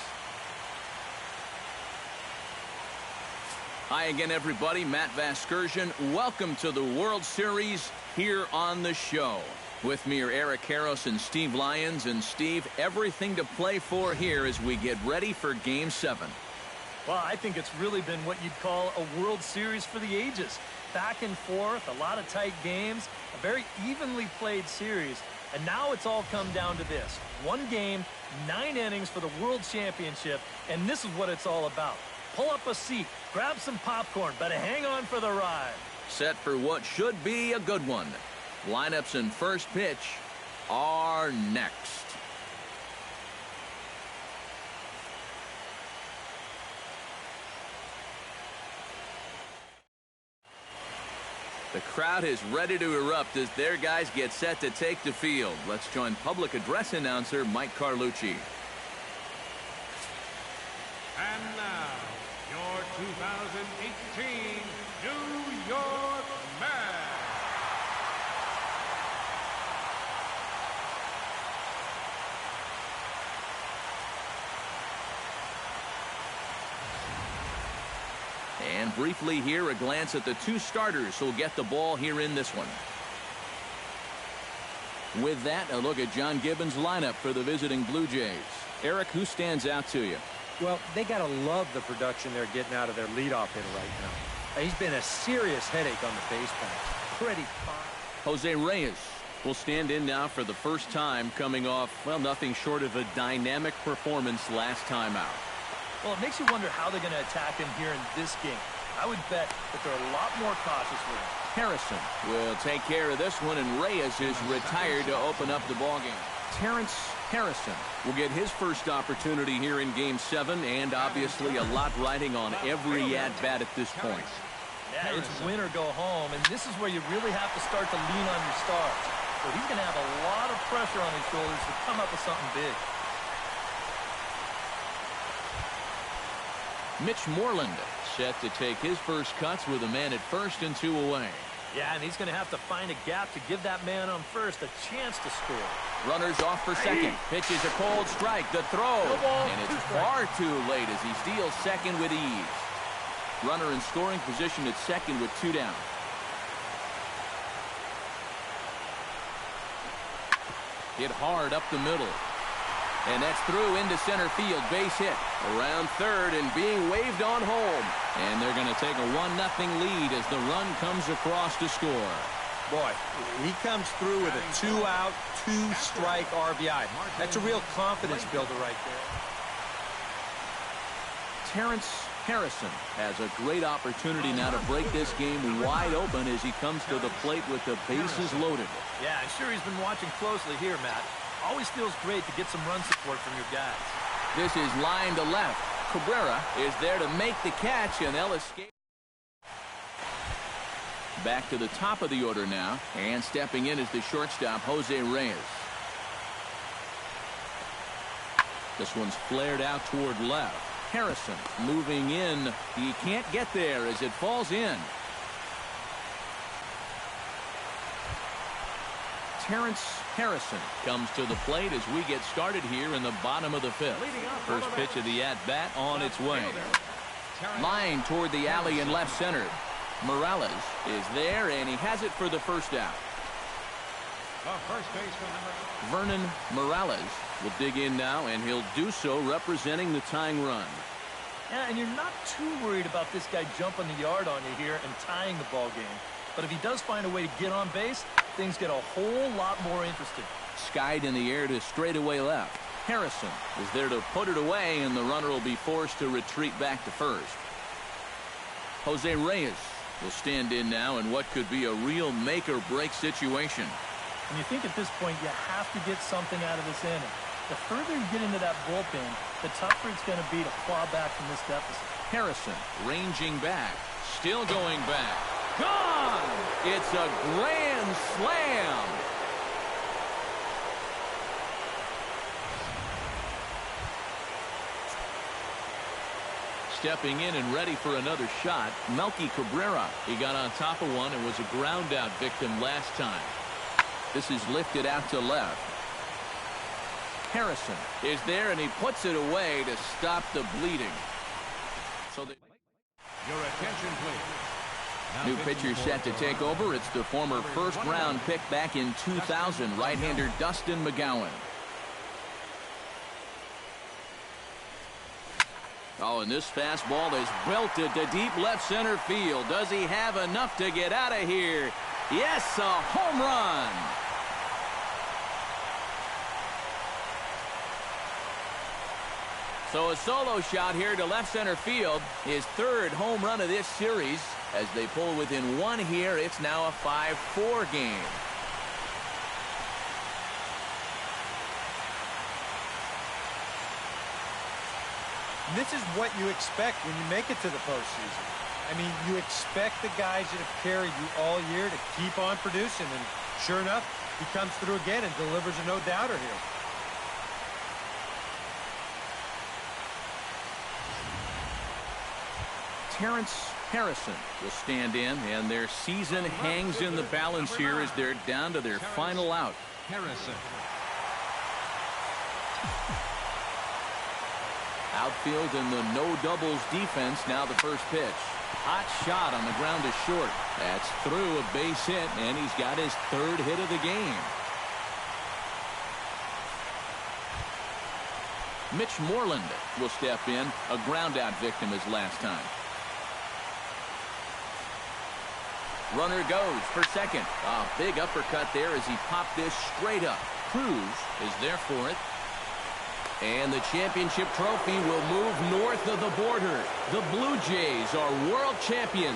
Hi again, everybody. Matt Vasgersian. Welcome to the World Series here on the show. With me are Eric Karros and Steve Lyons. And Steve, everything to play for here as we get ready for Game 7. Well, I think it's really been what you'd call a World Series for the ages. Back and forth, a lot of tight games, a very evenly played series. And now it's all come down to this. One game, 9 innings for the World Championship, and this is what it's all about. Pull up a seat, grab some popcorn, but hang on for the ride. Set for what should be a good one. Lineups and first pitch are next. The crowd is ready to erupt as their guys get set to take the field. Let's join public address announcer Mike Carlucci. And now, your 2018 New York Mets. And briefly here, a glance at the 2 starters who'll get the ball here in this one. With that, a look at John Gibbons' lineup for the visiting Blue Jays. Eric, who stands out to you? Well, they got to love the production they're getting out of their leadoff hitter right now. He's been a serious headache on the base pass. Pretty fine. Jose Reyes will stand in now for the first time, coming off, well, nothing short of a dynamic performance last time out. Well, it makes you wonder how they're going to attack him here in this game. I would bet that they're a lot more cautious with him. Harrison will take care of this one, and Reyes is retired to open up the ballgame. Terrence Harrison will get his first opportunity here in Game 7, and obviously a lot riding on every at-bat at this point. Yeah, it's win or go home, and this is where you really have to start to lean on your stars. So he's going to have a lot of pressure on his shoulders to come up with something big. Mitch Moreland set to take his first cuts with a man at first and 2 away. Yeah, and he's going to have to find a gap to give that man on first a chance to score. Runners off for second. Pitches a cold strike. The throw. And it's far too late as he steals second with ease. Runner in scoring position at second with 2 down. Hit hard up the middle. And that's through into center field. Base hit. Around third and being waved on home. And they're going to take a 1-0 lead as the run comes across to score. Boy, he comes through with a 2-out, 2-strike RBI. That's a real confidence builder right there. Terrence Harrison has a great opportunity now to break this game wide open as he comes to the plate with the bases loaded. Yeah, I'm sure he's been watching closely here, Matt. Always feels great to get some run support from your guys. This is line to left. Cabrera is there to make the catch, and they'll escape. Back to the top of the order now, and stepping in is the shortstop, Jose Reyes. This one's flared out toward left. Harrison moving in. He can't get there as it falls in. Terrence Harrison comes to the plate as we get started here in the bottom of the fifth. First pitch of the at-bat on its way. Line toward the alley in left center. Morales is there, and he has it for the first out. Vernon Morales will dig in now, and he'll do so representing the tying run. Yeah, and you're not too worried about this guy jumping the yard on you here and tying the ball game. But if he does find a way to get on base, things get a whole lot more interesting. Skied in the air to straightaway left. Harrison is there to put it away, and the runner will be forced to retreat back to first. Jose Reyes will stand in now in what could be a real make-or-break situation. And you think at this point you have to get something out of this inning. The further you get into that bullpen, the tougher it's going to be to claw back from this deficit. Harrison ranging back, still going back. Gone! It's a grand slam! Stepping in and ready for another shot, Melky Cabrera. He got on top of one and was a ground out victim last time. This is lifted out to left. Harrison is there, and he puts it away to stop the bleeding. So your attention, please. New pitcher set to take over. It's the former first-round pick back in 2000, right-hander Dustin McGowan. Oh, and this fastball is belted to deep left center field. Does he have enough to get out of here? Yes, a home run. So a solo shot here to left center field. His third home run of this series. As they pull within one here, it's now a 5-4 game. And this is what you expect when you make it to the postseason. I mean, you expect the guys that have carried you all year to keep on producing. And sure enough, he comes through again and delivers a no-doubter here. Terrence Harrison will stand in, and their season hangs in the balance here as they're down to their final out. Harrison. Outfield in the no doubles defense. Now the first pitch. Hot shot on the ground to short. That's through a base hit, and he's got his third hit of the game. Mitch Moreland will step in, a ground out victim as last time. Runner goes for second. A big uppercut there as he popped this straight up. Cruz is there for it. And the championship trophy will move north of the border. The Blue Jays are world champions.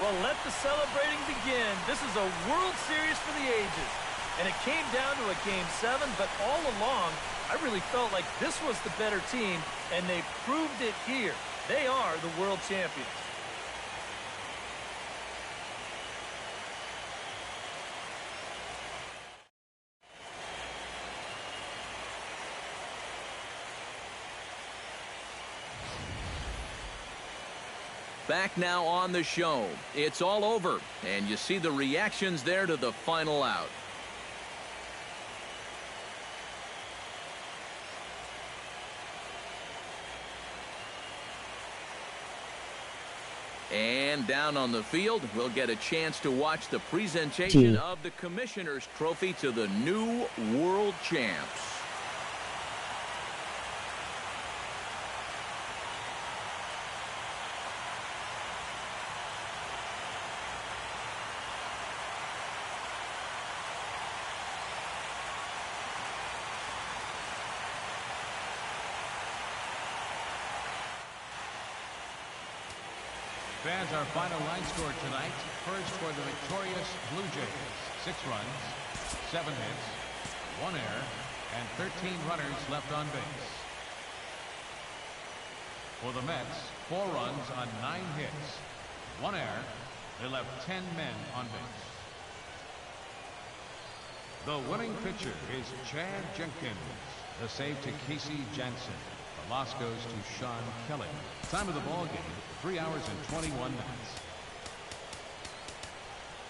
Well, let the celebrating begin. This is a World Series for the ages. And it came down to a Game 7, but all along, I really felt like this was the better team, and they proved it here. They are the world champions. Back now on the show. It's all over, and you see the reactions there to the final out. And down on the field, we'll get a chance to watch the presentation of the Commissioner's Trophy to the new world champs. Fans, our final line score tonight. First for the victorious Blue Jays, 6 runs, 7 hits, 1 error, and 13 runners left on base. For the Mets, 4 runs on 9 hits, 1 error, They left 10 men on base. The winning pitcher is Chad Jenkins. The save to Casey Jansen. The loss goes to Sean Kelly. Time of the ball game, 3 hours and 21 minutes.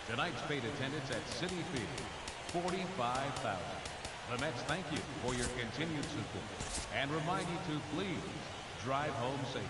Tonight's paid attendance at Citi Field, 45,000. The Mets thank you for your continued support and remind you to please drive home safely.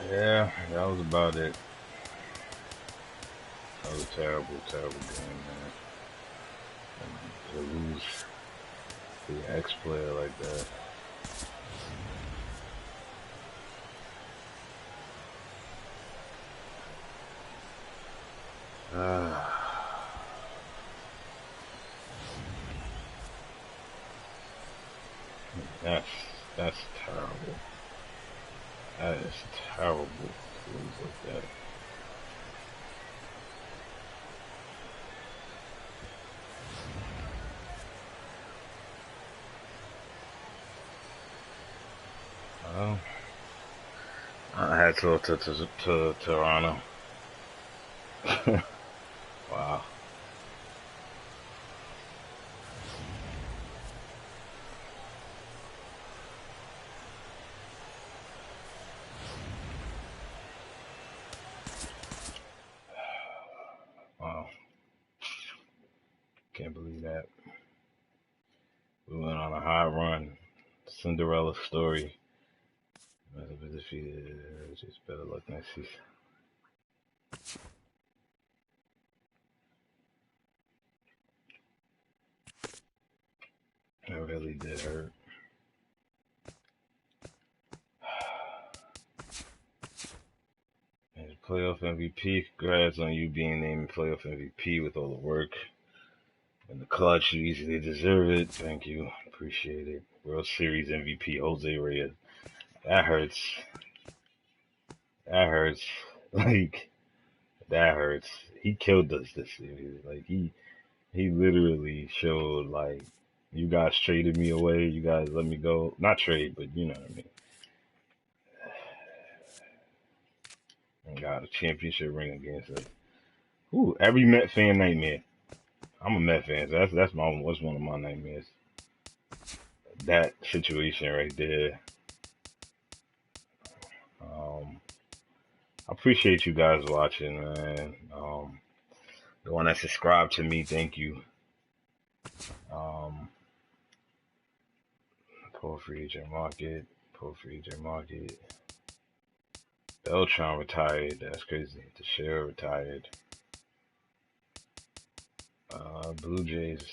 Yeah, that was about it. That was a terrible, terrible game, man. And to lose to an ex-player like that. That's terrible. That is terrible to lose like that. Well, hats off to Toronto. Wow. Wow. Can't believe that. We went on a high run. Cinderella story. Just better luck next season. It really did hurt. And playoff MVP, congrats on you being named playoff MVP with all the work. And the clutch, you easily deserve it. Thank you. Appreciate it. World Series MVP, Jose Reyes. That hurts. That hurts. Like, that hurts. He killed us this series. Like, he literally showed, like, you guys traded me away. You guys let me go. Not trade, but you know what I mean. And got a championship ring against us. Ooh, every Met fan nightmare. I'm a Met fan, so that's one of my nightmares. That situation right there. I appreciate you guys watching, man. The one that subscribed to me, thank you. Pull for EJ Market. Beltron retired. That's crazy. Teixeira retired. Blue Jays.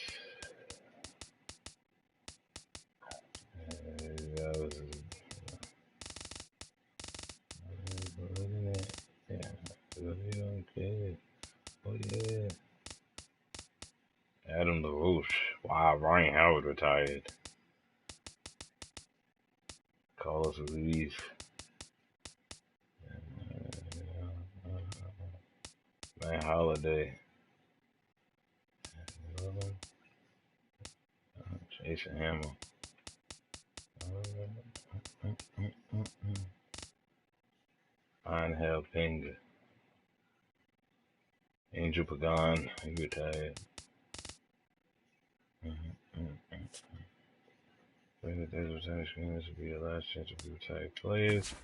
That was. Okay. Oh yeah. Adam LaRoche. Wow, Ryan Howard retired. Carlos Ruiz. Man Holiday. Jason Hammer. Angel Pinga. Angel Pagan. He retired. This will be the last chance to be retired players.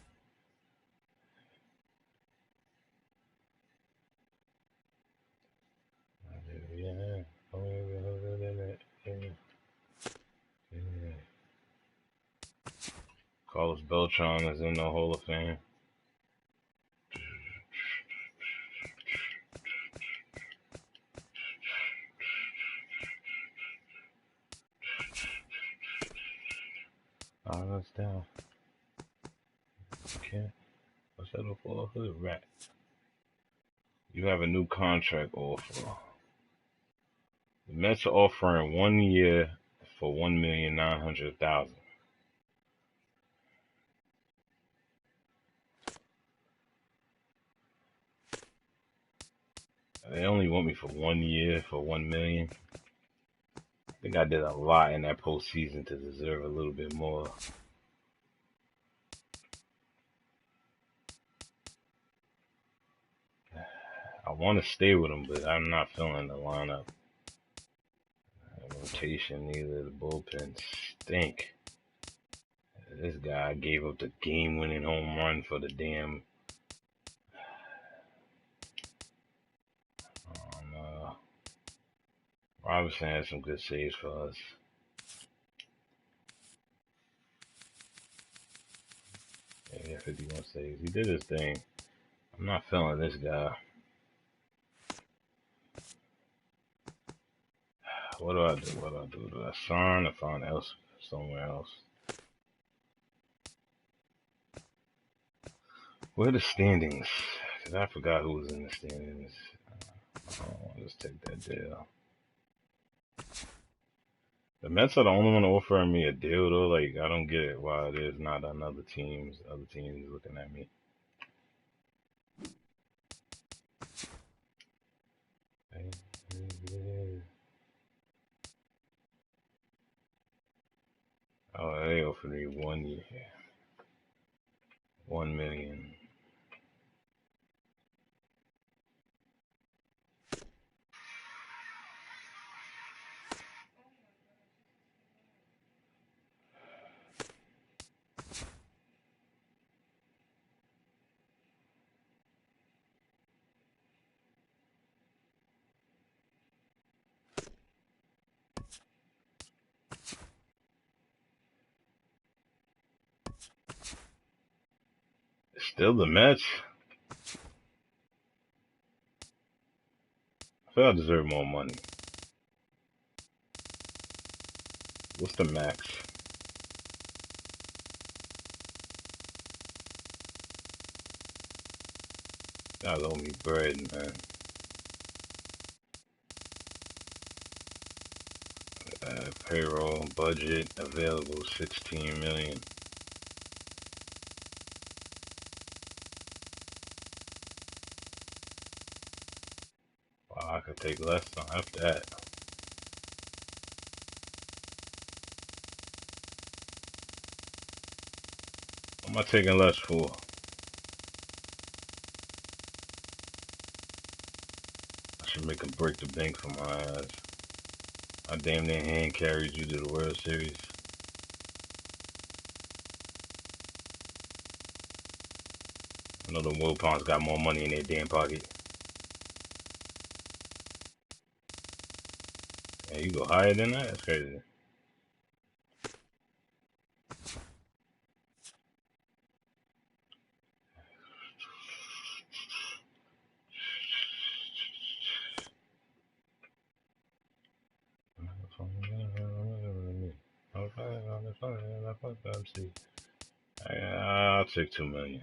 Yeah. Carlos Beltran is in the Hall of Fame. Oh, that's down. Okay. What's that for? Hood rat. You have a new contract offer. The Mets are offering 1 year for $1,900,000. They only want me for 1 year for $1 million. I think I did a lot in that postseason to deserve a little bit more. I want to stay with him, but I'm not feeling the lineup. Rotation, neither. The bullpen stink. This guy gave up the game-winning home run for the damn. Robinson had some good saves for us. Yeah, 51 saves. He did his thing. I'm not feeling this guy. What do I do? Do I sign or find else somewhere else? Where are the standings? Because I forgot who was in the standings. I'll just take that deal. The Mets are the only one offering me a deal, though. Like, I don't get it why there's not other teams looking at me. Oh, they offered me 1 year. 1 million. Still the Mets. I feel I deserve more money. What's the max? Guys owe me bread, man. Payroll budget available 16 million. Wow, I could take less than half that. What am I taking less for? I should make a break the bank for my ass. I damn near hand carried you to the World Series. I know the Wilpons got more money in their damn pocket. And you go higher than that? That's crazy. I'll take 2 million.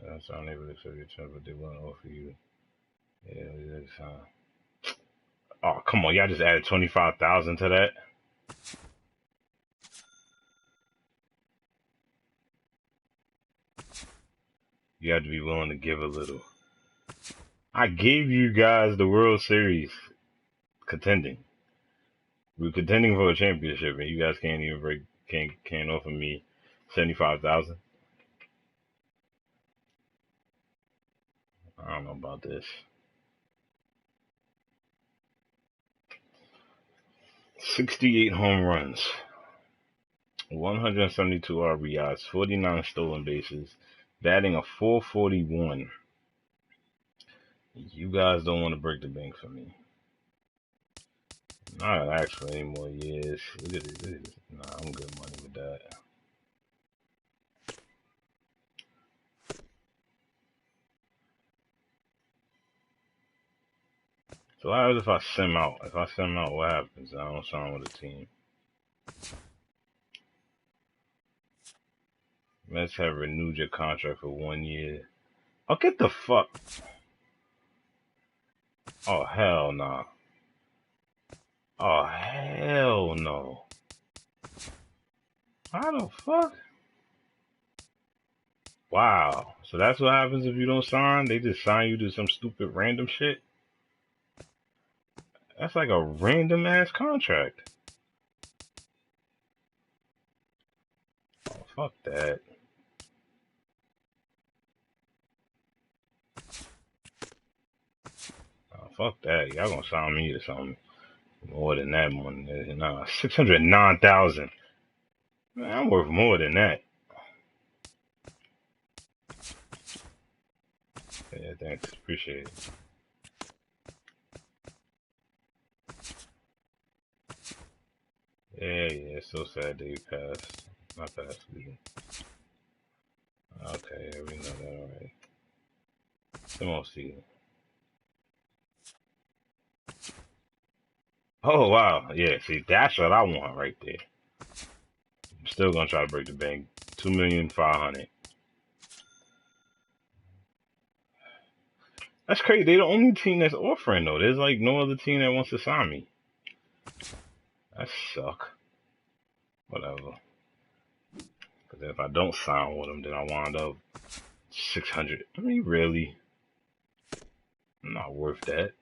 That's unable to accept your terms, but they want to offer you. Yeah, oh, come on, y'all just added 25,000 to that. You have to be willing to give a little. I gave you guys the World Series contending. We were contending for a championship, and you guys can't even can't offer me 75,000. I don't know about this. 68 home runs, 172 RBIs, 49 stolen bases, batting a .441. You guys don't want to break the bank for me. I don't ask for any more years. Look at this. Nah, I'm good money with that. So what happens if I sim out? If I sim out, what happens? I don't sign with a team. Mets have renewed your contract for 1 year. Oh, get the fuck. Oh, hell nah. Oh, hell no. How the fuck? Wow. So that's what happens if you don't sign? They just sign you to some stupid random shit? That's like a random ass contract. Oh, fuck that. Oh, fuck that. Y'all gonna sign me to something more than that money. Nah, 609,000. Man, I'm worth more than that. Yeah, thanks. Appreciate it. Yeah, it's so sad that you passed. Not passed, excuse me. Okay, yeah, we know that already. Come on, Steven. Oh, wow. Yeah, see, that's what I want right there. I'm still gonna try to break the bank. 2,500,000. That's crazy. They're the only team that's offering, though. There's like no other team that wants to sign me. That suck. Whatever. Because if I don't sign with them, then I wind up 600. I mean, really? I'm not worth that.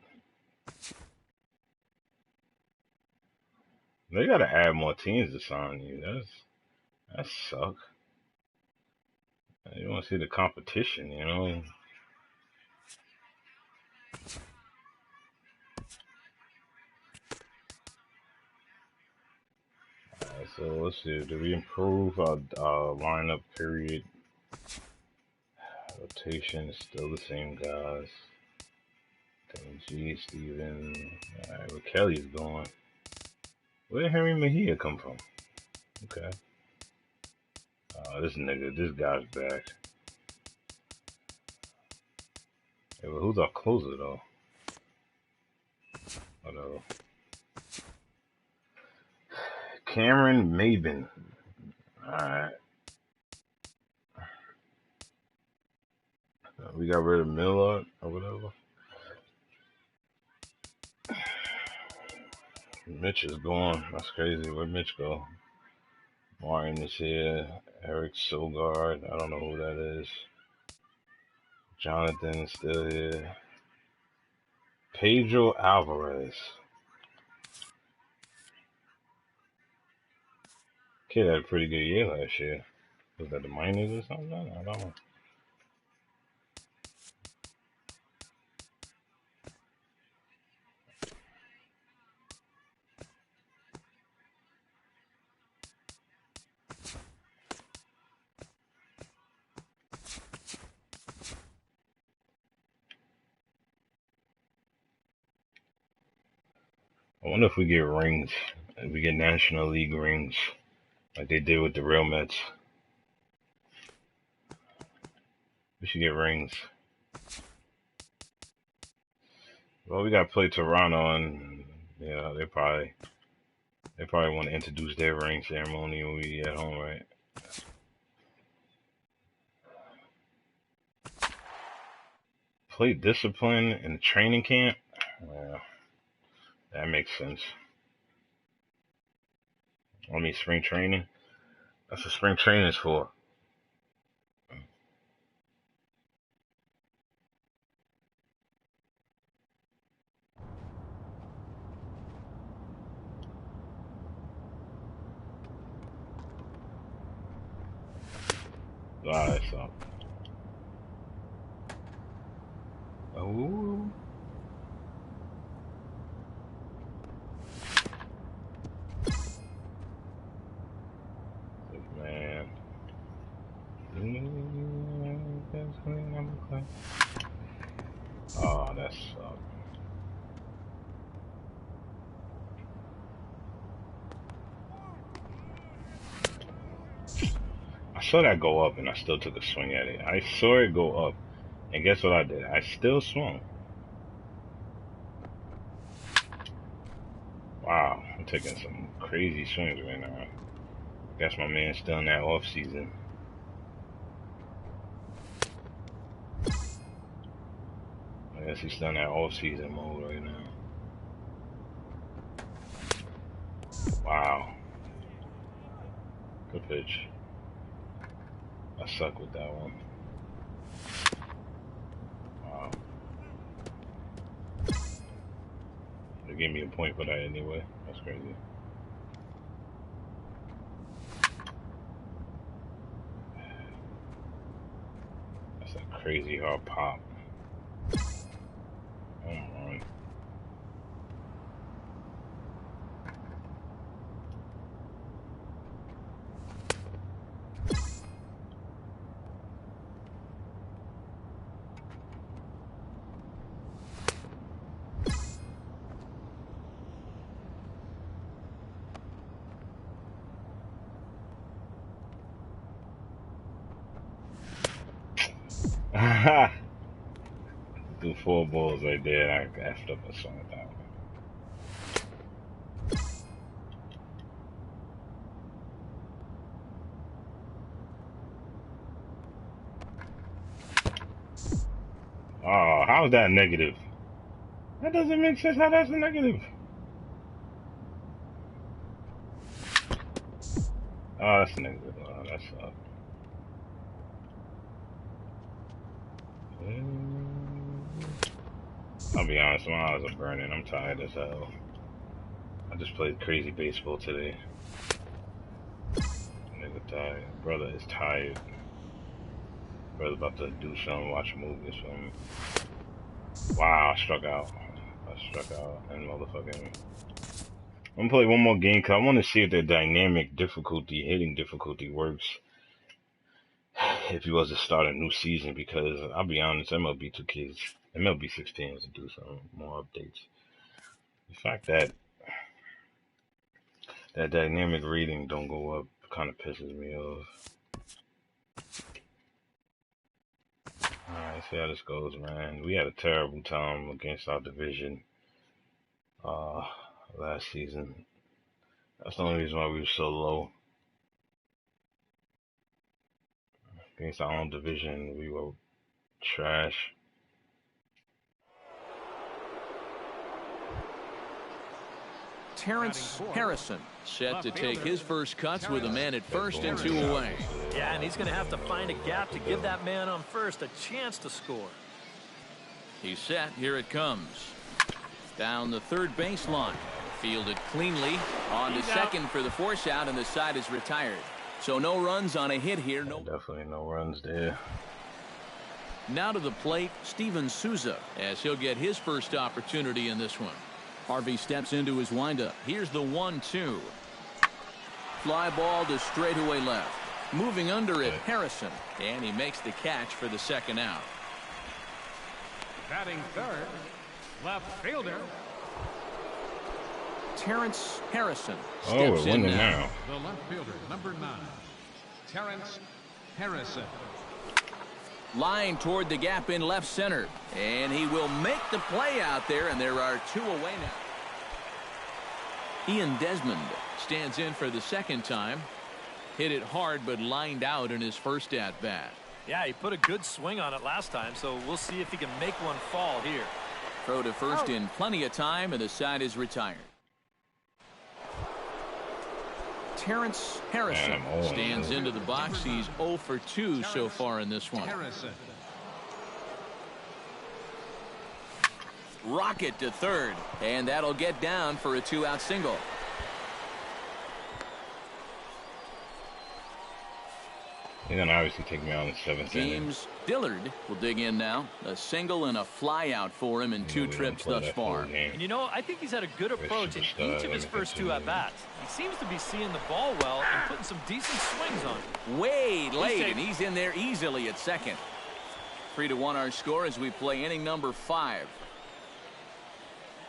They gotta add more teams to sign you. That suck. You want to see the competition, you know? Alright, so let's see. Do we improve our lineup period? Rotation is still the same guys. G, Steven. Alright, well, Kelly's gone. Where did Henry Mejia come from? Okay. This guy's back. Hey, well, who's our closer, though? Whatever. Cameron Maben. Alright. We got rid of Miller or whatever. Mitch is gone. That's crazy. Where'd Mitch go? Martin is here. Eric Sogard. I don't know who that is. Jonathan is still here. Pedro Alvarez. Kid had a pretty good year last year. Was that the minors or something? I don't know. I wonder if we get rings. If we get National League rings. Like they did with the real Mets. We should get rings. Well, we got to play Toronto, and they probably want to introduce their ring ceremony when we at home, right? Play discipline in training camp. Yeah, that makes sense. I mean, spring training. That's what spring training is for. Alright, so. Ooh. Man. Oh, that sucks. saw that go up and I still took a swing at it. I saw it go up. And guess what I did? I still swung. Wow, I'm taking some crazy swings right now. Guess my man's still in that off season. I guess he's still in that off season mode right now. Wow. Good pitch. I suck with that one. Wow. They gave me a point for that anyway. That's crazy. That's a crazy hard pop. Oh my. Do 4 balls right there, and I effed up a swing at that one. Oh, how is that negative? That doesn't make sense how that's a negative. Oh, that's a negative. Oh, that's up. I'll be honest, my eyes are burning. I'm tired as hell. I just played crazy baseball today. Nigga tired. Brother is tired. Brother about to do something, watch a movie or something. Wow, I struck out. And motherfucking... I'm gonna play one more game because I want to see if the dynamic difficulty, hitting difficulty works if he was to start a new season, because I'll be honest, MLB 2K's, MLB 16 has to do some more updates. The fact that that dynamic reading don't go up kind of pisses me off. Alright, see how this goes, man. We had a terrible time against our division last season. That's the only reason why we were so low. Against our own division, we were trash. Terrence Harrison set to take his first cuts with a man at first and 2 away. Yeah, and he's going to have to find a gap to give that man on first a chance to score. He's set. Here it comes. Down the third baseline. Fielded cleanly. On to second for the force out, and the side is retired. So no runs on a hit here. No, definitely no runs there. Now to the plate, Steven Souza, as he'll get his first opportunity in this one. Harvey steps into his windup. Here's the 1-2. Fly ball to straightaway left. Moving under it, Harrison, and he makes the catch for the second out. Batting third, left fielder Terrence Harrison steps in now. The left fielder, number 9, Terrence Harrison. Line toward the gap in left center, and he will make the play out there, and there are 2 away now. Ian Desmond stands in for the second time. Hit it hard, but lined out in his first at bat. Yeah, he put a good swing on it last time, so we'll see if he can make one fall here. Throw to first in plenty of time, and the side is retired. Terrence Harrison stands into the box. He's 0 for 2 so far in this one. Rocket to third, and that'll get down for a 2-out single. He's gonna obviously take me out in the 7th inning. James Dillard will dig in now. A single and a fly out for him in 2 trips thus far. And you know, I think he's had a good approach in each of his first 2 at-bats. He seems to be seeing the ball well and putting some decent swings on it. Way late, and he's in there easily at second. 3-1 our score as we play inning number 5.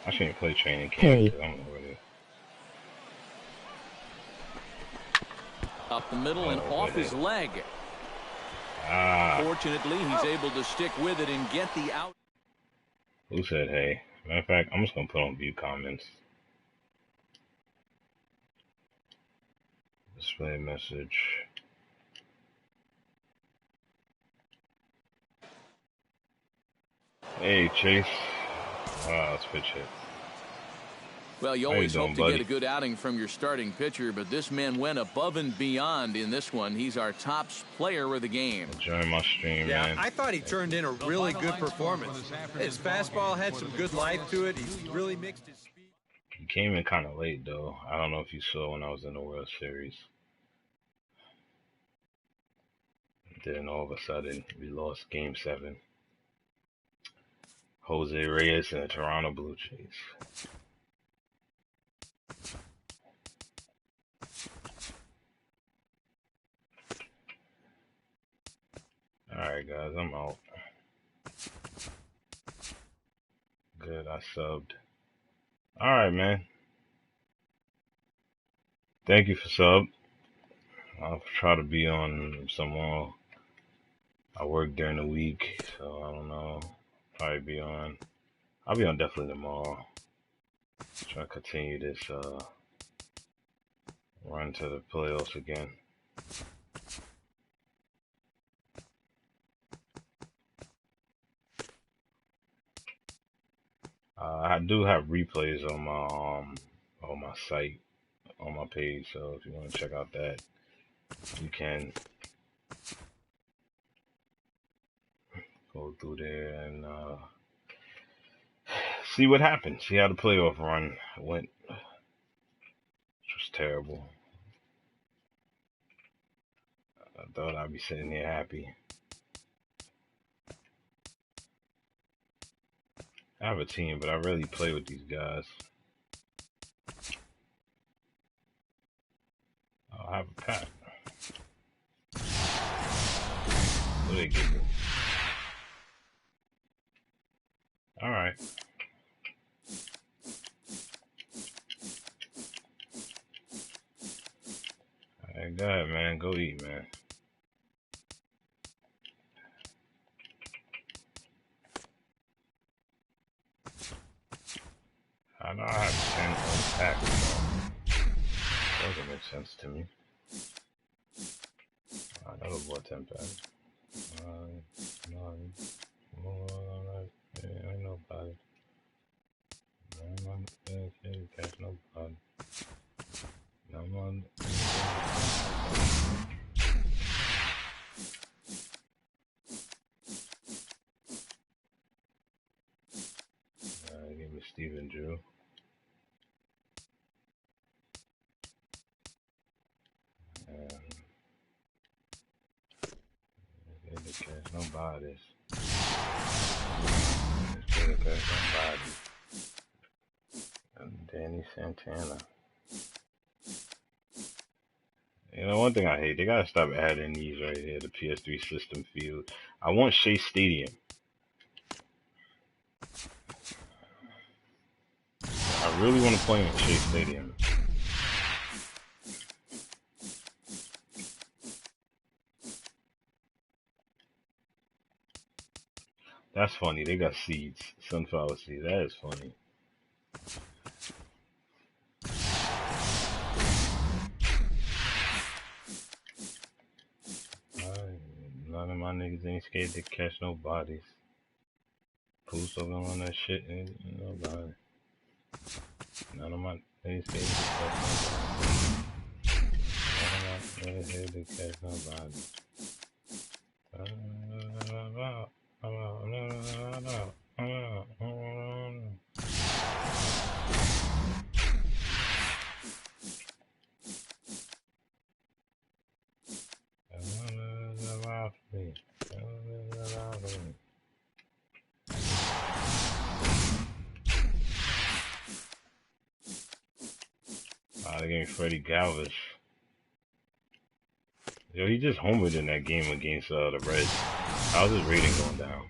I shouldn't play training camp. Hey. I don't know what it is. Up the middle and off his leg. Fortunately, he's able to stick with it and get the out. Who said hey? Matter of fact, I'm just gonna put on view comments. Display message. Hey Chase. Let's pitch it. Well, you always hope to get a good outing from your starting pitcher, but this man went above and beyond in this one. He's our top player of the game. Enjoying my stream, man. I thought he turned in a really good performance. His fastball had some good life to it. He really mixed his speed. He came in kind of late, though. I don't know if you saw when I was in the World Series. Then all of a sudden, we lost Game 7. Jose Reyes and the Toronto Blue Jays. Alright guys, I'm out. Good, I subbed. Alright, man. Thank you for sub. I'll try to be on some more. I work during the week, so I don't know. Probably be on. I'll be on definitely tomorrow. Try to continue this run to the playoffs again. I do have replays on my site, on my page, so if you want to check out that, you can go through there and see what happened. See how the playoff run went. Which was terrible. I thought I'd be sitting here happy. I have a team, but I rarely play with these guys. I'll have a pack. What do they give me? Alright. Alright, go ahead, man. Go eat, man. I know I have 10 packs. Doesn't make sense to me. I never bought 10 packs. Ain't nobody. There's nobody. Give me Steven Drew. There's nobody. There's nobody. And Danny Santana. You know, one thing I hate, they gotta stop adding these right here, the PS3 system field. I want Shea Stadium. I really want to play in Shea Stadium. That's funny. They got seeds. Sunflower seeds. That is funny. None of my niggas ain't scared to catch no bodies. Post over on that shit and nobody. None of my niggas scared to catch nobody. They gave me Freddie Galvis. Yo, he just homered in that game against the Reds. How's his rating going down?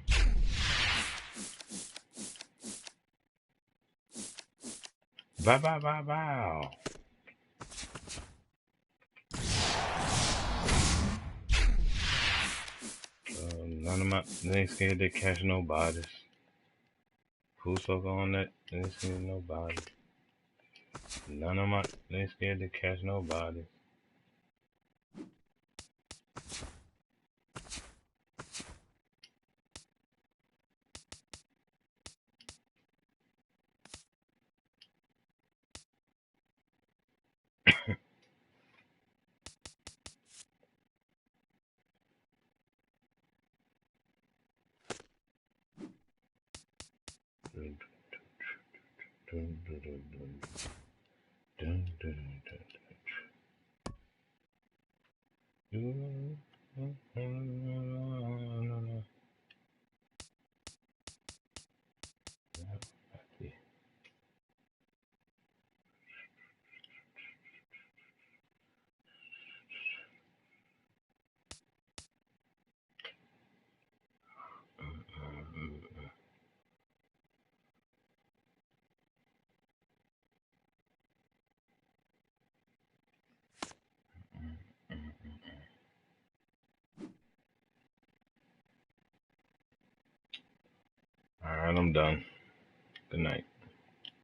Bye bye bye bye. None of my, they ain't scared to catch no bodies. Who's so on that? They ain't scared of nobody. None of my, they ain't scared to catch nobody. Alright, I'm done. Good night.